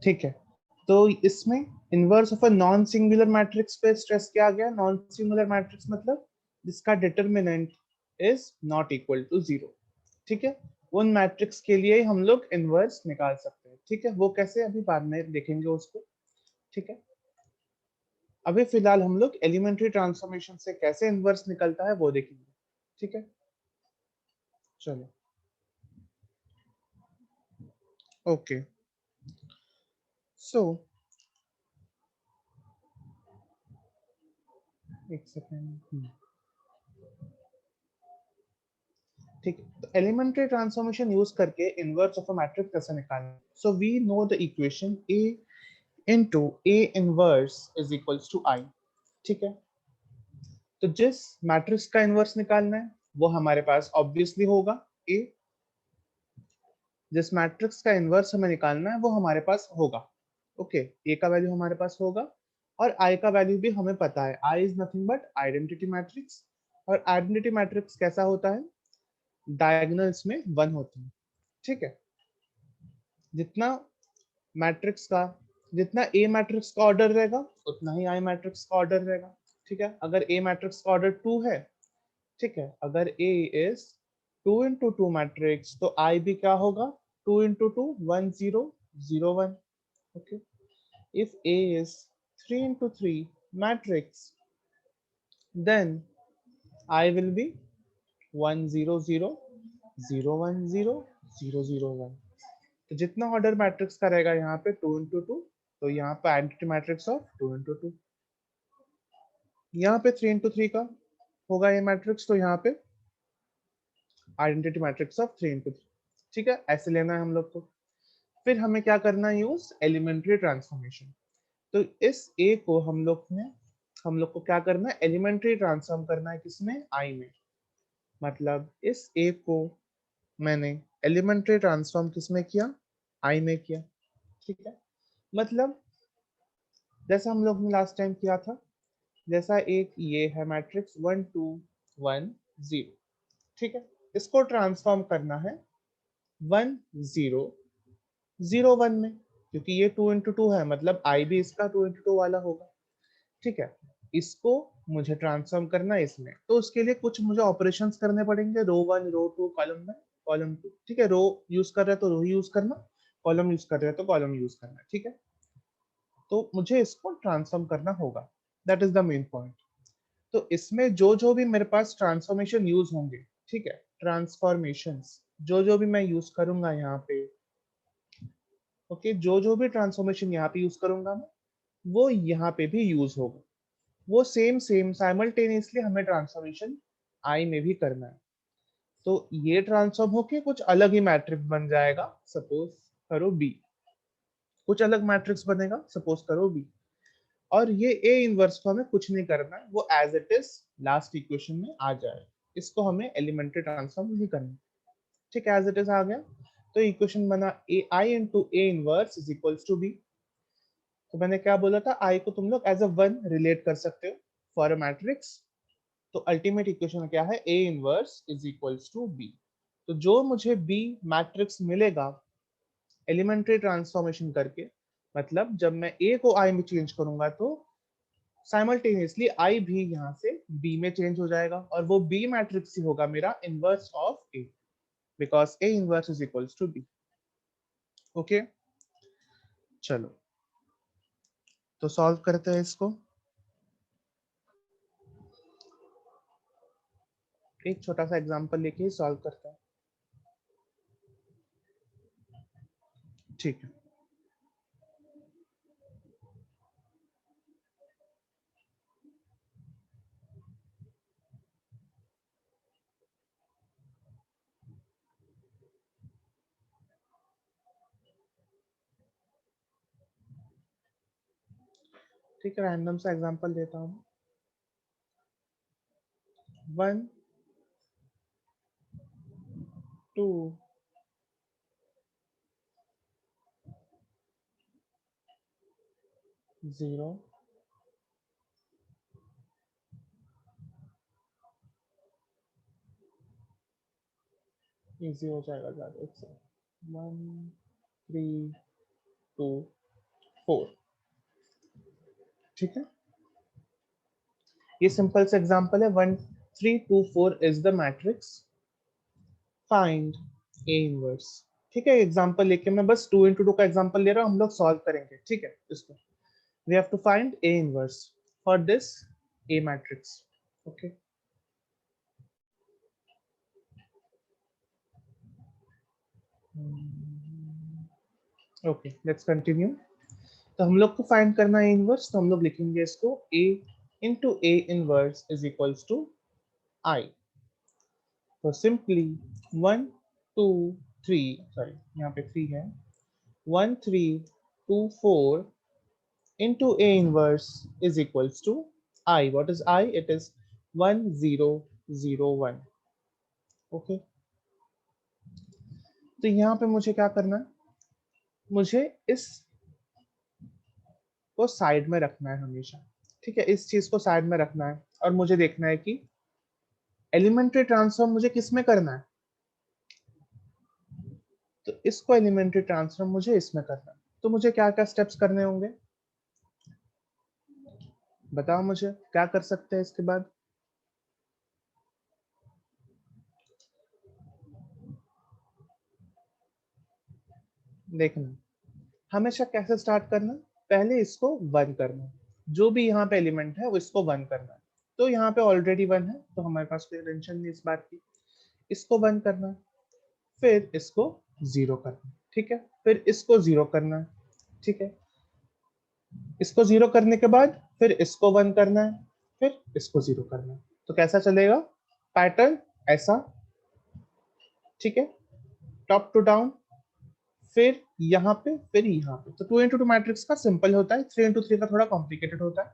ठीक है, तो इसमें inverse of a non singular matrix पे स्ट्रेस किया गया। नॉन सिंगुलर मैट्रिक्स मतलब जिसका determinant is not equal to zero. ठीक है, उन मैट्रिक्स के लिए हम लोग इनवर्स निकाल सकते हैं। ठीक है, वो कैसे अभी बाद में देखेंगे उसको। ठीक है, अभी फिलहाल हम लोग एलिमेंट्री ट्रांसफॉर्मेशन से कैसे इनवर्स निकलता है वो देखेंगे। ठीक है, चलो ओके। सो एक सेकेंड। ठीक है, तो एलिमेंट्री ट्रांसफॉर्मेशन यूज करके इनवर्स ऑफ अ मैट्रिक्स कैसे निकालना। So we know the equation A into A inverse is equals to I. ठीक है, तो जिस मैट्रिक्स का इनवर्स निकालना है वो हमारे पास ऑब्वियसली होगा ए। जिस मैट्रिक्स का इनवर्स हमें निकालना है वो हमारे पास होगा। ओके, ए का वैल्यू हमारे पास होगा और आई का वैल्यू भी हमें पता है। I is nothing but identity matrix. और आइडेंटिटी मैट्रिक्स कैसा होता है, डायगोनल्स में वन होता है। ठीक है, जितना मैट्रिक्स का जितना ए मैट्रिक्स का ऑर्डर रहेगा उतना ही आई मैट्रिक्स का ऑर्डर रहेगा। ठीक है, अगर ए मैट्रिक्स का ऑर्डर टू है, ठीक है, अगर A is two into two matrix तो आई भी क्या होगा, two into two, one zero zero one. Okay, if A is 3 into 3 matrix, then I will be 1 0 0 0 1 0 0 0 1। तो जितना ऑर्डर मैट्रिक्स का रहेगा यहाँ पे टू इंटू टू, तो यहाँ पे identity matrix of to into to. यहाँ पे थ्री इंटू थ्री का होगा ये मैट्रिक्स, तो यहाँ पे identity matrix of three into three. ठीक है, ऐसे लेना है हम लोग को। फिर हमें क्या करना है, यूज एलिमेंट्री ट्रांसफॉर्मेशन। तो इस ए को हम लोग को क्या करना है, एलिमेंट्री ट्रांसफॉर्म करना है किसमें, आई में। मतलब इस ए को मैंने एलिमेंट्री ट्रांसफॉर्म किसमें किया, आई में किया। ठीक है, मतलब जैसा हम लोग ने लास्ट टाइम किया था, जैसा एक ये है matrix one two one zero. ठीक है, इसको ट्रांसफॉर्म करना है वन जीरो जीरो वन में, क्योंकि ये टू इंटू टू है मतलब आई भी इसका टू इंटू टू वाला होगा। ठीक है, इसको मुझे ट्रांसफॉर्म करना है इसमें, तो उसके लिए कुछ मुझे ऑपरेशंस करने पड़ेंगे, रो वन रो टू कॉलम में कॉलम टू। ठीक है, रो यूज कर रहे हैं तो रो ही यूज करना, कॉलम यूज कर रहे हैं तो कॉलम यूज करना। ठीक है, तो मुझे इसको ट्रांसफॉर्म करना होगा, that is the main point. तो इसमें जो जो भी मेरे पास ट्रांसफॉर्मेशन यूज होंगे, ठीक है, ट्रांसफॉर्मेशंस जो भी मैं यूज करूंगा यहाँ पे, ओके, जो भी ट्रांसफॉर्मेशन यहाँ पे यूज करूंगा मैं, वो यहाँ पे भी यूज होगा। वो सेम सेम साइमल्टेनियसली हमें ट्रांसफॉर्मेशन आई में भी करना है। तो ये ट्रांसफॉर्म होके कुछ अलग ही मैट्रिक्स बन जाएगा, सपोज करो बी। कुछ अलग मैट्रिक्स बनेगा, सपोज करो बी। और ये ए इनवर्स को हमें कुछ नहीं करना है, वो as it is last equation में आ जाए। इसको हमें एलिमेंट्री ट्रांसफॉर्म नहीं करना। ठीक है, एज इट इज आ गया। तो इक्वेशन बना A I into A inverse is equals to B. तो मैंने क्या बोला था, आई को तुम लोग एज अ वन रिलेट कर सकते हो फॉर अ मैट्रिक्स। तो अल्टीमेट इक्वेशन क्या है, A inverse is equals to B. तो जो मुझे बी मैट्रिक्स मिलेगा एलिमेंट्री ट्रांसफॉर्मेशन करके, मतलब जब मैं ए को आई में चेंज करूंगा तो साइमल्टेनियसली आई भी यहाँ से बी में चेंज हो जाएगा, और वो बी मैट्रिक्स ही होगा मेरा inverse of A, because A inverse is equals to B. Okay, चलो तो सॉल्व करते हैं इसको। एक छोटा सा एग्जांपल लेके ही सॉल्व करते हैं। ठीक है, ठीक है, रैंडम सा एग्जांपल देता हूँ। वन टू जीरो, इजी हो जाएगा ज्यादा। एक से वन थ्री टू 4। ठीक है, ये सिंपल सा एग्जांपल है। 1 3 2 4 is the matrix, find A inverse. ठीक है, एग्जांपल लेके मैं बस 2 into 2 का एग्जांपल ले रहा हूँ, हम लोग सॉल्व करेंगे। ठीक है, इसको we have to find A inverse for this A matrix. Okay, okay, let's continue. तो हम लोग को फाइंड करना है इनवर्स, तो हम लोग लिखेंगे इसको a into a inverse is equals to I। तो सिंपली 1 2 3, सॉरी यहाँ पे 3 है, 1 3 2 4 into a inverse is equals to I। What is I? It is 1 0 0 1। Okay, तो यहाँ पे मुझे क्या करना है, मुझे इस को साइड में रखना है हमेशा। ठीक है, इस चीज को साइड में रखना है और मुझे देखना है कि एलिमेंट्री ट्रांसफॉर्म मुझे किस में करना है। तो इसको एलिमेंट्री ट्रांसफॉर्म मुझे इसमें करना है। तो मुझे क्या क्या स्टेप्स करने होंगे, बताओ मुझे क्या कर सकते हैं इसके बाद। देखना, हमेशा कैसे स्टार्ट करना, पहले इसको 1 करना, जो भी यहाँ पे एलिमेंट है वो इसको 1 करना है। तो यहाँ पे ऑलरेडी 1 है, तो हमारे पास कोई टेंशन नहीं इस बात की। इसको 1 करना है, फिर इसको 0 करना है। ठीक है, फिर इसको 0 करना है। ठीक है, इसको 0 करने के बाद फिर इसको 1 करना है, फिर इसको 0 करना है। तो कैसा चलेगा पैटर्न, ऐसा। ठीक है, टॉप टू डाउन, फिर यहाँ पे, फिर यहाँ पे। तो 2 into 2 मैट्रिक्स का सिंपल होता है, 3 into 3 का थोड़ा कॉम्प्लिकेटेड होता है।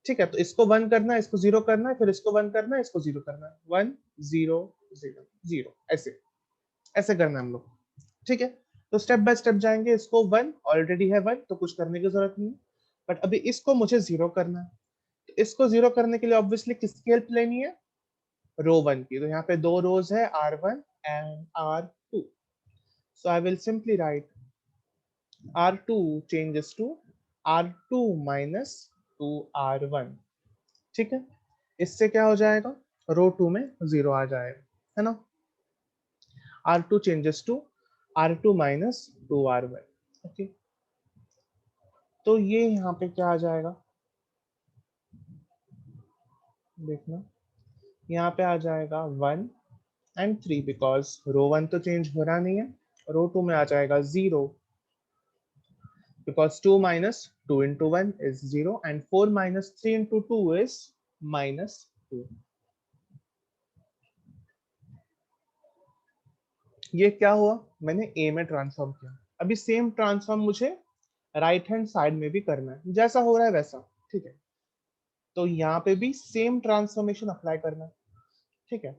ठीक है, तो इसको 1 करना है, इसको 0 करना है, फिर इसको 1 करना है, इसको 0 करना है, 1 0 0 0, ऐसे ऐसे करना है हम लोग। ठीक है, तो स्टेप बाय स्टेप जाएंगे। इसको 1 ऑलरेडी है 1, तो कुछ करने की जरूरत नहीं है। बट अभी इसको मुझे 0 करना है, तो इसको 0 करने के लिए ऑब्वियसली किसकी हेल्प लेनी है, रो 1 की। तो यहाँ पे दो रोज है, R1 and R2। So I will simply write R2 changes to R2 minus 2R1। ठीक है, इससे क्या हो जाएगा, रो 2 में 0 आ जाएगा, है ना। R2 changes to R2 minus 2R1। Okay, तो ये यहाँ पे क्या आ जाएगा, देखना, यहाँ पे आ जाएगा 1 एंड 3, बिकॉज रो 1 तो चेंज हो रहा नहीं है। रो 2 में आ जाएगा 0, because 2 minus 2 into 1 is 0 and 4 minus 3 into 2 is minus 2। ये क्या हुआ, मैंने a में ट्रांसफॉर्म किया। अभी सेम ट्रांसफॉर्म मुझे राइट हैंड साइड में भी करना है, जैसा हो रहा है वैसा। ठीक है, तो यहाँ पे भी सेम ट्रांसफॉर्मेशन अप्लाई करना है। ठीक है,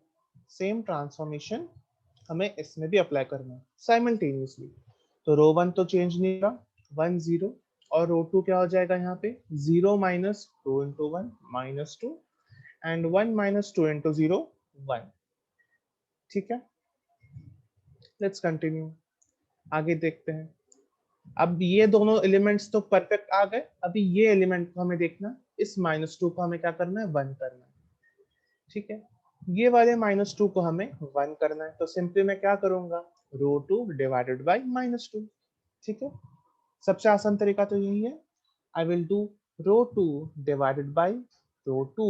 सेम ट्रांसफॉर्मेशन हमें इसमें भी अप्लाई करना है साइमल्टेनियसली। तो रो 1 तो चेंज नहीं रहा, 1 0, और रो 2 क्या हो जाएगा यहाँ पे, 0 minus 2 into 1 minus 2 and 1 minus 2 into 0 1। ठीक है, लेट्स कंटिन्यू, आगे देखते हैं। अब ये दोनों एलिमेंट्स तो परफेक्ट आ गए, अभी ये एलिमेंट को हमें देखना, इस -2 को हमें क्या करना है, 1 करना है। ठीक है, ये वाले -2 को हमें 1 करना है, तो सिंपली मैं क्या करूंगा, रो 2 डिवाइडेड बाई -2। ठीक है, सबसे आसान तरीका तो यही है। I will do row 2 divided by row 2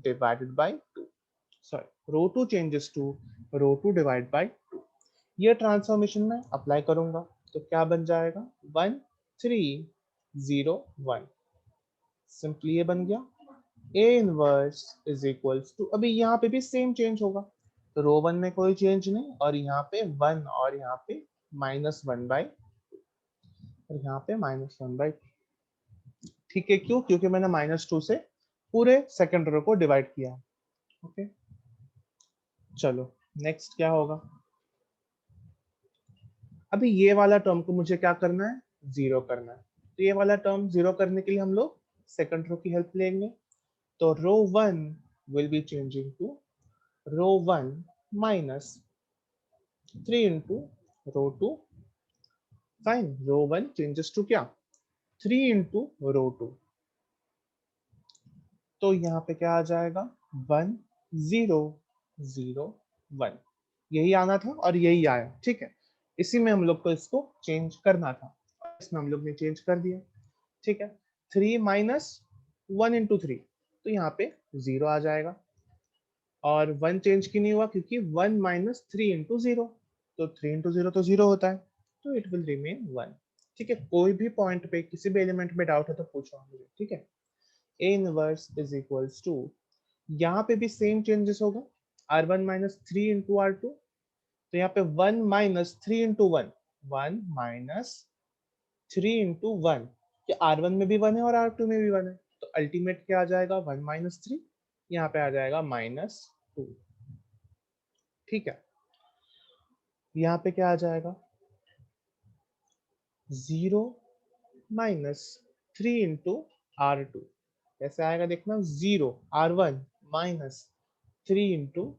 divided by 2, sorry row 2 changes to row 2 divide by 2। ये ट्रांसफॉर्मेशन में अप्लाई करूंगा, तो क्या बन जाएगा, 1 3 0 1। सिंपली ये बन गया A inverse is equals to, अभी यहाँ पे भी सेम चेंज होगा। तो रो 1 में कोई चेंज नहीं, और यहाँ पे 1 और यहाँ पे -1 बाई, और यहाँ पे -1 बाई। ठीक है, क्यों, क्योंकि मैंने -2 से पूरे सेकंड रो को डिवाइड किया। ओके, चलो नेक्स्ट क्या होगा, अभी ये वाला टर्म को मुझे क्या करना है, 0 करना है। तो ये वाला टर्म 0 करने के लिए हम लोग सेकंड रो की हेल्प लेंगे। तो row 1 will be changing to row 1 minus 3 into row 2। Fine, row 1 changes to क्या, 3 इंटू रो 2, तो यहाँ पे क्या आ जाएगा 1 0 0 1, यही आना था और यही आया। ठीक है, इसी में हम लोग को इसको चेंज करना था, इसमें हम लोग ने चेंज कर दिया। ठीक है, 3 माइनस 1 इंटू 3, तो यहाँ पे 0 आ जाएगा, और 1 चेंज क्यों नहीं हुआ, क्योंकि 1 माइनस 3 इंटू 0, तो 3 इंटू 0 तो 0 होता है, तो इट विल रिमेन 1। ठीक है, कोई भी पॉइंट पे किसी भी एलिमेंट में डाउट है तो पूछो मुझे। ठीक है, A inverse is equals to, यहाँ पे भी सेम चेंजेस होगा, R1 माइनस 3 इंटू R2, तो यहाँ पे 1 माइनस 3 इंटू 1, 1 माइनस 3 इंटू 1, कि R1 में भी 1 है और R2 में भी 1 है, तो अल्टीमेट क्या आ जाएगा 1 माइनस 3, यहाँ पे आ जाएगा -2। ठीक है, यहाँ पे क्या आ जाएगा 0 माइनस 3 इंटू R2, कैसे आएगा देखना, 0 R1 minus 3 into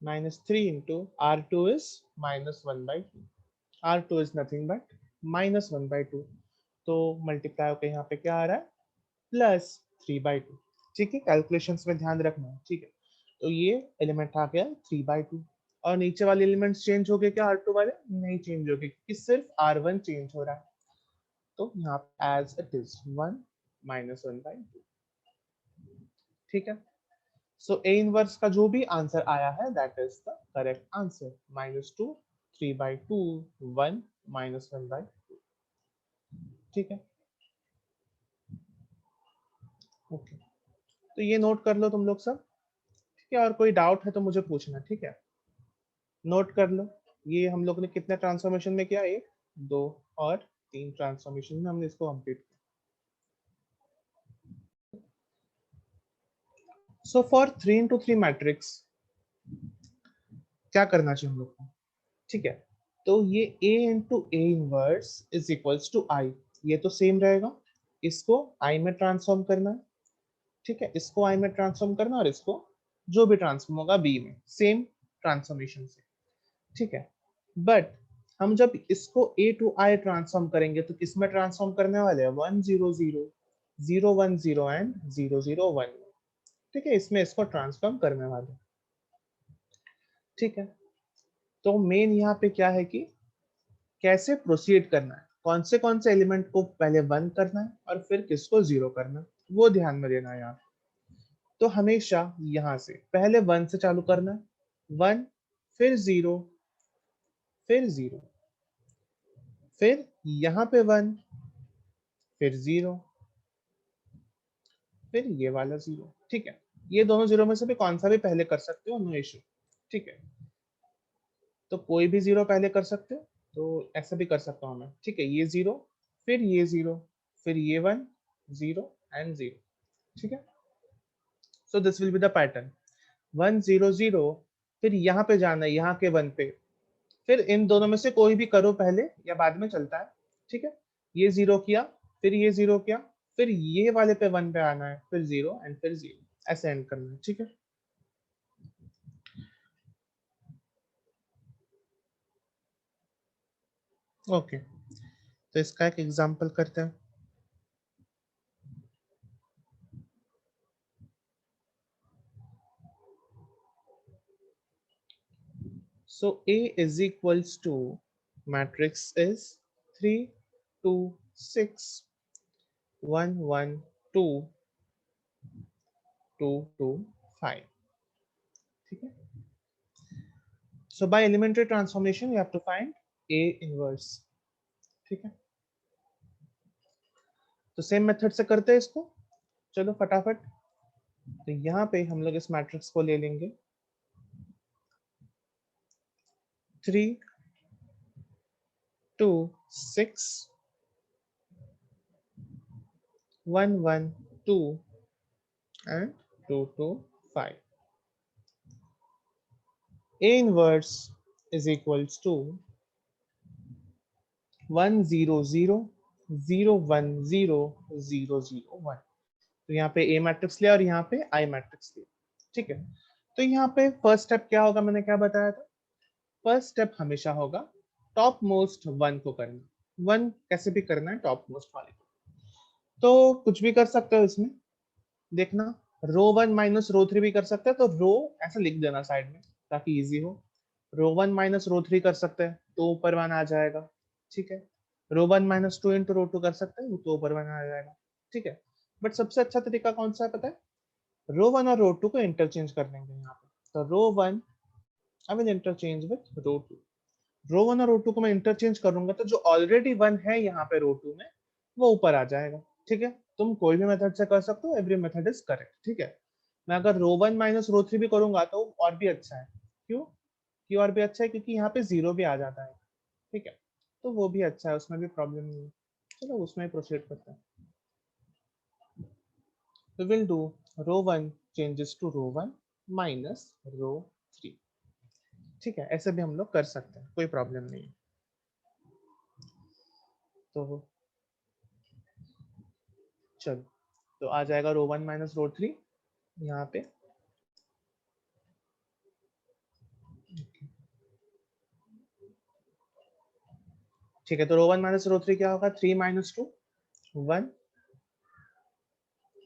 R2 is -1/2, R2 is nothing but -1/2, तो मल्टीप्लाई होकर यहाँ पे क्या आ रहा है +3/2। ठीक है, कैलकुलेशंस में ध्यान रखना। ठीक है, तो ये एलिमेंट आ गया 3/2, और नीचे वाले एलिमेंट्स चेंज हो गए क्या, R2 वाले नहीं चेंज हो गए, क्योंकि सिर्फ R1 चेंज हो रहा है, तो यहाँ एज इट इज 1 -1/2। ठीक है, सो A इनवर्स का जो भी आंसर आया है that is the correct answer, -2 3/2 1 -1/2। ठीक है, ओके, तो ये नोट कर लो तुम लोग सब। ठीक है, और कोई डाउट है तो मुझे पूछना। ठीक है, नोट कर लो, ये हम लोग ने कितने ट्रांसफॉर्मेशन में किया, 1 2 और 3 ट्रांसफॉर्मेशन में हमने इसको कंप्लीट किया। सो फॉर 3 into 3 मैट्रिक्स क्या करना चाहिए हम लोग को। ठीक है, तो ये A into A inverse is equals to I, ये तो सेम रहेगा, इसको I में ट्रांसफॉर्म करना है। ठीक है, इसको I में ट्रांसफॉर्म करना, और इसको जो भी ट्रांसफॉर्म होगा B में, सेम ट्रांसफॉर्मेशन से। ठीक है, बट हम जब इसको A टू I ट्रांसफॉर्म करेंगे तो किस में ट्रांसफॉर्म करने वाले हैं, 1 0 0 0 1 0 एंड 0 0 1। ठीक है, इसमें इसको ट्रांसफॉर्म करने वाले। ठीक है, तो मेन यहाँ पे क्या है कि कैसे प्रोसीड करना है, कौन से एलिमेंट को पहले 1 करना है और फिर किसको 0 करना है, वो ध्यान में देना है यहाँ। तो हमेशा यहाँ से पहले 1 से चालू करना है, 1 फिर 0 फिर 0, फिर यहाँ पे 1 फिर 0 फिर ये वाला 0। ठीक है, ये दोनों 0 में से भी कौन सा भी पहले कर सकते हो, नो इशू। ठीक है, तो कोई भी 0 पहले कर सकते हो, तो ऐसा भी कर सकता हूँ मैं। ठीक है, ये 0 फिर ये 0 फिर ये 1 0 एंड 0। ठीक है, so this will be the pattern, 1 0 0, फिर यहाँ पे जाना है, यहाँ के 1 पे, फिर इन दोनों में से कोई भी करो पहले या बाद में चलता है। ठीक है, ये 0 किया फिर ये 0 किया, फिर ये वाले पे 1 पे आना है, फिर 0 एंड फिर 0, ऐसे एंड करना है। ठीक है, ओके, तो इसका एक एग्जांपल करते हैं। So A is equals to, matrix is 3 2 6 1 1 2 2 2 5। ठीक है, so by elementary transformation you have to find A inverse। ठीक है, तो सेम मेथड से करते हैं इसको, चलो फटाफट। तो यहाँ पे हम लोग इस मैट्रिक्स को ले लेंगे 3 2 6 1 1 2 and 2 2 5। A inverse is equals to 1 0 0 0 1 0 0 0 1। तो यहाँ पे A मैट्रिक्स लिया और यहाँ पे I मैट्रिक्स लिया। ठीक है, तो यहाँ पे फर्स्ट स्टेप क्या होगा, मैंने क्या बताया था, फर्स्ट स्टेप हमेशा होगा टॉप मोस्ट 1 को करना, 1 कैसे भी करना है टॉप मोस्ट वाले को, तो कुछ भी कर सकते हो इसमें। देखना रो 1 माइनस रो 3 भी कर सकते हैं, तो रो ऐसा लिख देना साइड में ताकि इजी हो। रो 1 माइनस रो 3 कर सकते हैं तो ऊपर 1 आ जाएगा, ठीक है। रो 1 माइनस 2 इंटू रो 2 कर सकते हैं तो ऊपर 1 आ जाएगा, ठीक है। बट सबसे अच्छा तरीका कौन सा है पता है? रो 1 और रो 2 को इंटरचेंज कर लेंगे यहाँ पे। तो row 1 I will interchange with रो 2। रो 1 और रो 2 को मैं इंटरचेंज करूंगा तो जो ऑलरेडी 1 है यहाँ पे रो 2 में वो ऊपर आ जाएगा, ठीक है। तुम कोई भी मेथड से कर सकते हो, एवरी मेथड इज करेक्ट, ठीक है। मैं अगर रो 1 माइनस रो 3 भी करूंगा तो और भी अच्छा है। क्यों और भी अच्छा है? क्योंकि यहाँ पे जीरो भी आ जाता है, ठीक है। तो वो भी अच्छा है, उसमें भी प्रॉब्लम नहीं है। चलो उसमें प्रोसीड करते हैं। We will do row 1 changes to row 1 minus row 3, ठीक है। ऐसे भी हम लोग कर सकते हैं, कोई प्रॉब्लम नहीं है। तो चलो, तो आ जाएगा रो 1 माइनस रो 3 यहाँ पे। ठीक है, तो रो 1 माइनस रो 3 क्या होगा? 3 minus 2 1,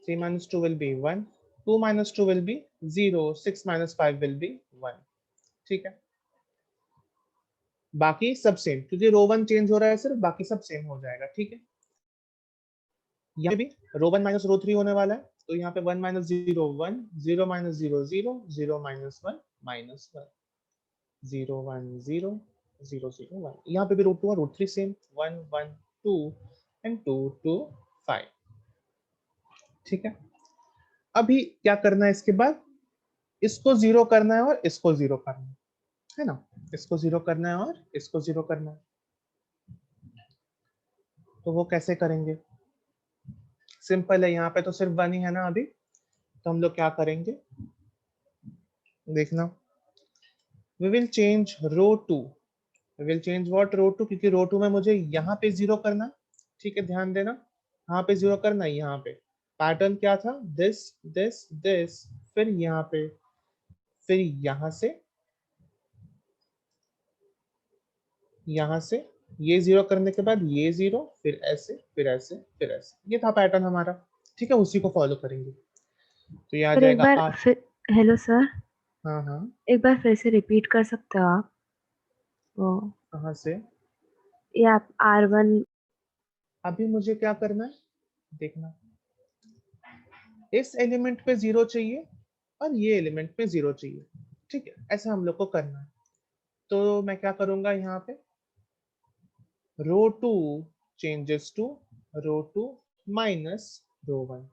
3 minus 2 will be 1, 2 minus 2 will be 0, 6 minus 5 will be 1, ठीक है। बाकी सब सेम, क्योंकि रो 1 चेंज हो रहा है सिर्फ, बाकी सब सेम हो जाएगा, ठीक है। यहाँ भी रो 1 माइनस रो 3 होने वाला है, तो यहाँ पे 1 माइनस 0 1, 0 माइनस 0 0, 0 माइनस 1 माइनस 1, 0 1 0 0 0 1। यहाँ पे भी रूट 2 और रूट 3 सेम, 1 1 2 एंड 2 2 5, ठीक है। अभी क्या करना है इसके बाद? इसको जीरो करना है और इसको जीरो करना है ना। इसको जीरो करना है और इसको जीरो करना है, तो वो कैसे करेंगे? सिंपल है, यहाँ पे तो सिर्फ 1 ही है ना अभी, तो हम लोग क्या करेंगे देखना। We will change row 2, we will change what? Row 2, क्योंकि रो 2 में मुझे यहाँ पे जीरो करना, ठीक है। ध्यान देना, यहाँ पे जीरो करना है। यहाँ पे पैटर्न क्या था? दिस दिस दिस, फिर यहाँ पे, फिर यहाँ से ये जीरो करने के बाद ये जीरो, फिर ऐसे फिर ऐसे फिर ऐसे, ये था पैटर्न हमारा, ठीक है। उसी को फॉलो करेंगे, तो ये आ सर एक जाएगा बार आर। फिर, हेलो सर, हाँ हाँ, एक बार फिर से रिपीट कर सकते हो आप वो? कहाँ से? ये आप R1। अभी मुझे क्या करना है देखना, इस एलिमेंट पे जीरो चाहिए और ये एलिमेंट पे जीरो चाहिए, ठीक है। ऐसा हम लोग को करना है। तो मैं क्या करूंगा यहाँ पे, row 2 changes to row 2 minus row 1,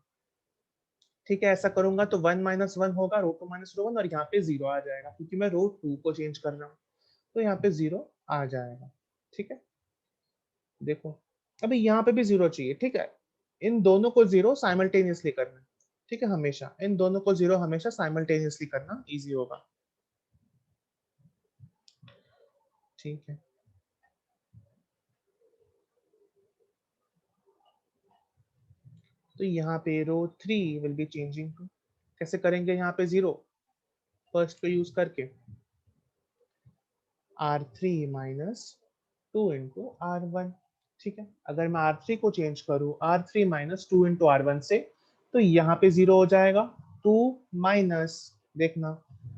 ठीक है। ऐसा करूंगा तो 1 माइनस 1 होगा, रो 2 माइनस रो 1, और यहाँ पे जीरो आ जाएगा क्योंकि मैं रो 2 को चेंज कर रहा हूँ, तो यहाँ पे जीरो आ जाएगा, ठीक है। देखो अभी यहाँ पे भी जीरो चाहिए, ठीक है। इन दोनों को जीरो साइमल्टेनियसली करना है, ठीक है। हमेशा इन दोनों को जीरो हमेशा साइमल्टेनियसली करना इजी होगा, ठीक है। तो यहाँ पे रो 3 विल बी चेंजिंग टू, कैसे करेंगे यहाँ पे जीरो फर्स्ट को यूज करके, R3 माइनस 2 इंटू R1, ठीक है। अगर मैं R3 को चेंज करूँ R3 माइनस 2 इंटू R1 से, तो यहाँ पे जीरो हो जाएगा। 2 माइनस, देखना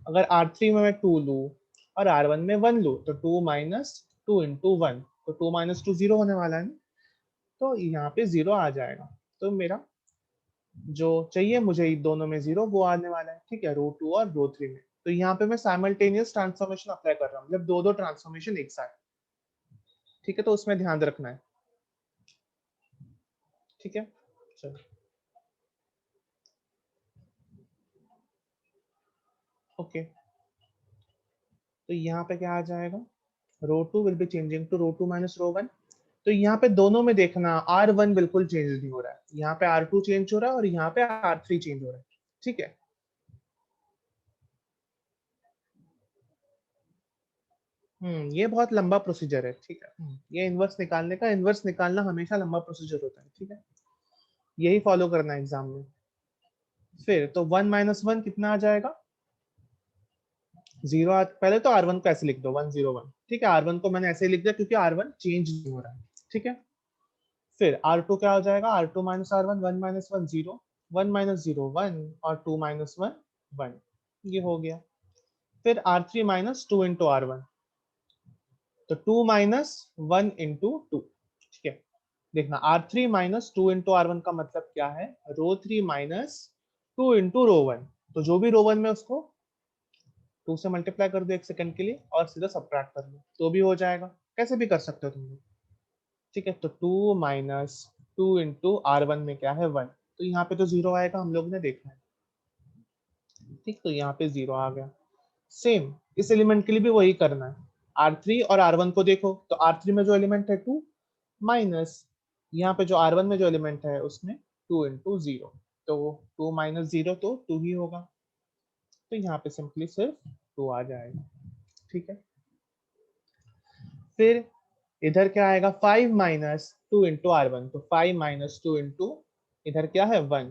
अगर R3 में मैं 2 लूँ और R1 में 1 लूँ, तो 2 माइनस 2 इंटू 1, तो 2 माइनस 2 जीरो होने वाला है ना, तो यहाँ पे जीरो आ जाएगा। तो मेरा जो चाहिए मुझे दोनों में जीरो वो आने वाला है, ठीक है। रो 2 और रो 3 में, तो यहाँ पे मैं साइमल्टेनियस ट्रांसफॉर्मेशन अप्लाई कर रहा हूँ, मतलब दो दो ट्रांसफॉर्मेशन एक साथ, ठीक है। तो उसमें ध्यान रखना है, ठीक है। चलो ओके, तो यहाँ पे क्या आ जाएगा, row 2 will be changing to row 2 minus row 1। तो यहाँ पे दोनों में देखना R1 बिल्कुल चेंज नहीं हो रहा है, यहाँ पे R2 चेंज हो रहा है और यहाँ पे R3 चेंज हो रहा है, ठीक है। ये बहुत लंबा प्रोसीजर है, ठीक है। ये इनवर्स निकालने का, इनवर्स निकालना हमेशा लंबा प्रोसीजर होता है, ठीक है। यही फॉलो करना है एग्जाम में। फिर तो 1 माइनस 1 कितना आ जाएगा? पहले तो R1 को ऐसे लिख दो 1 0 1, ठीक है। R1 को मैंने ऐसे लिख दिया क्योंकि R1 चेंज नहीं हो रहा है, ठीक है। फिर R2 क्या हो जाएगा, R2 minus R1, 1 minus 1 0, 1 minus 0 1 और 2 माइनस 1 1, ये हो गया। फिर R3 माइनस 2 इंटू R1, तो 2 माइनस 1 इंटू 2, ठीक है। देखना R3 माइनस 2 इंटू R1 का मतलब क्या है, रो 3 माइनस 2 इंटू रो 1, तो जो भी रो 1 में उसको 2 से मल्टीप्लाई कर दो एक सेकंड के लिए और सीधा सबट्रैक्ट कर लो तो भी हो जाएगा, कैसे भी कर सकते हो तुम लोग, ठीक है। तो 2 माइनस 2 इंटू R1 में क्या है 1, तो यहाँ पे तो जीरो आएगा, हम लोग ने देखा है, ठीक। तो यहाँ पे जीरो आ गया। सेम इस एलिमेंट के लिए भी वही करना है, R3 और R1 को देखो, तो R3 में जो एलिमेंट है 2 माइनस यहाँ पे जो R1 में जो एलिमेंट है उसमें 2 इंटू 0, तो 2 माइनस 0 तो 2 ही होगा, तो यहाँ पे सिंपली सिर्फ 2 आ जाएगा, ठीक है। फिर इधर क्या आएगा, 5 माइनस 2 इंटू R1, तो 5 माइनस 2 इंटू इधर क्या है 1,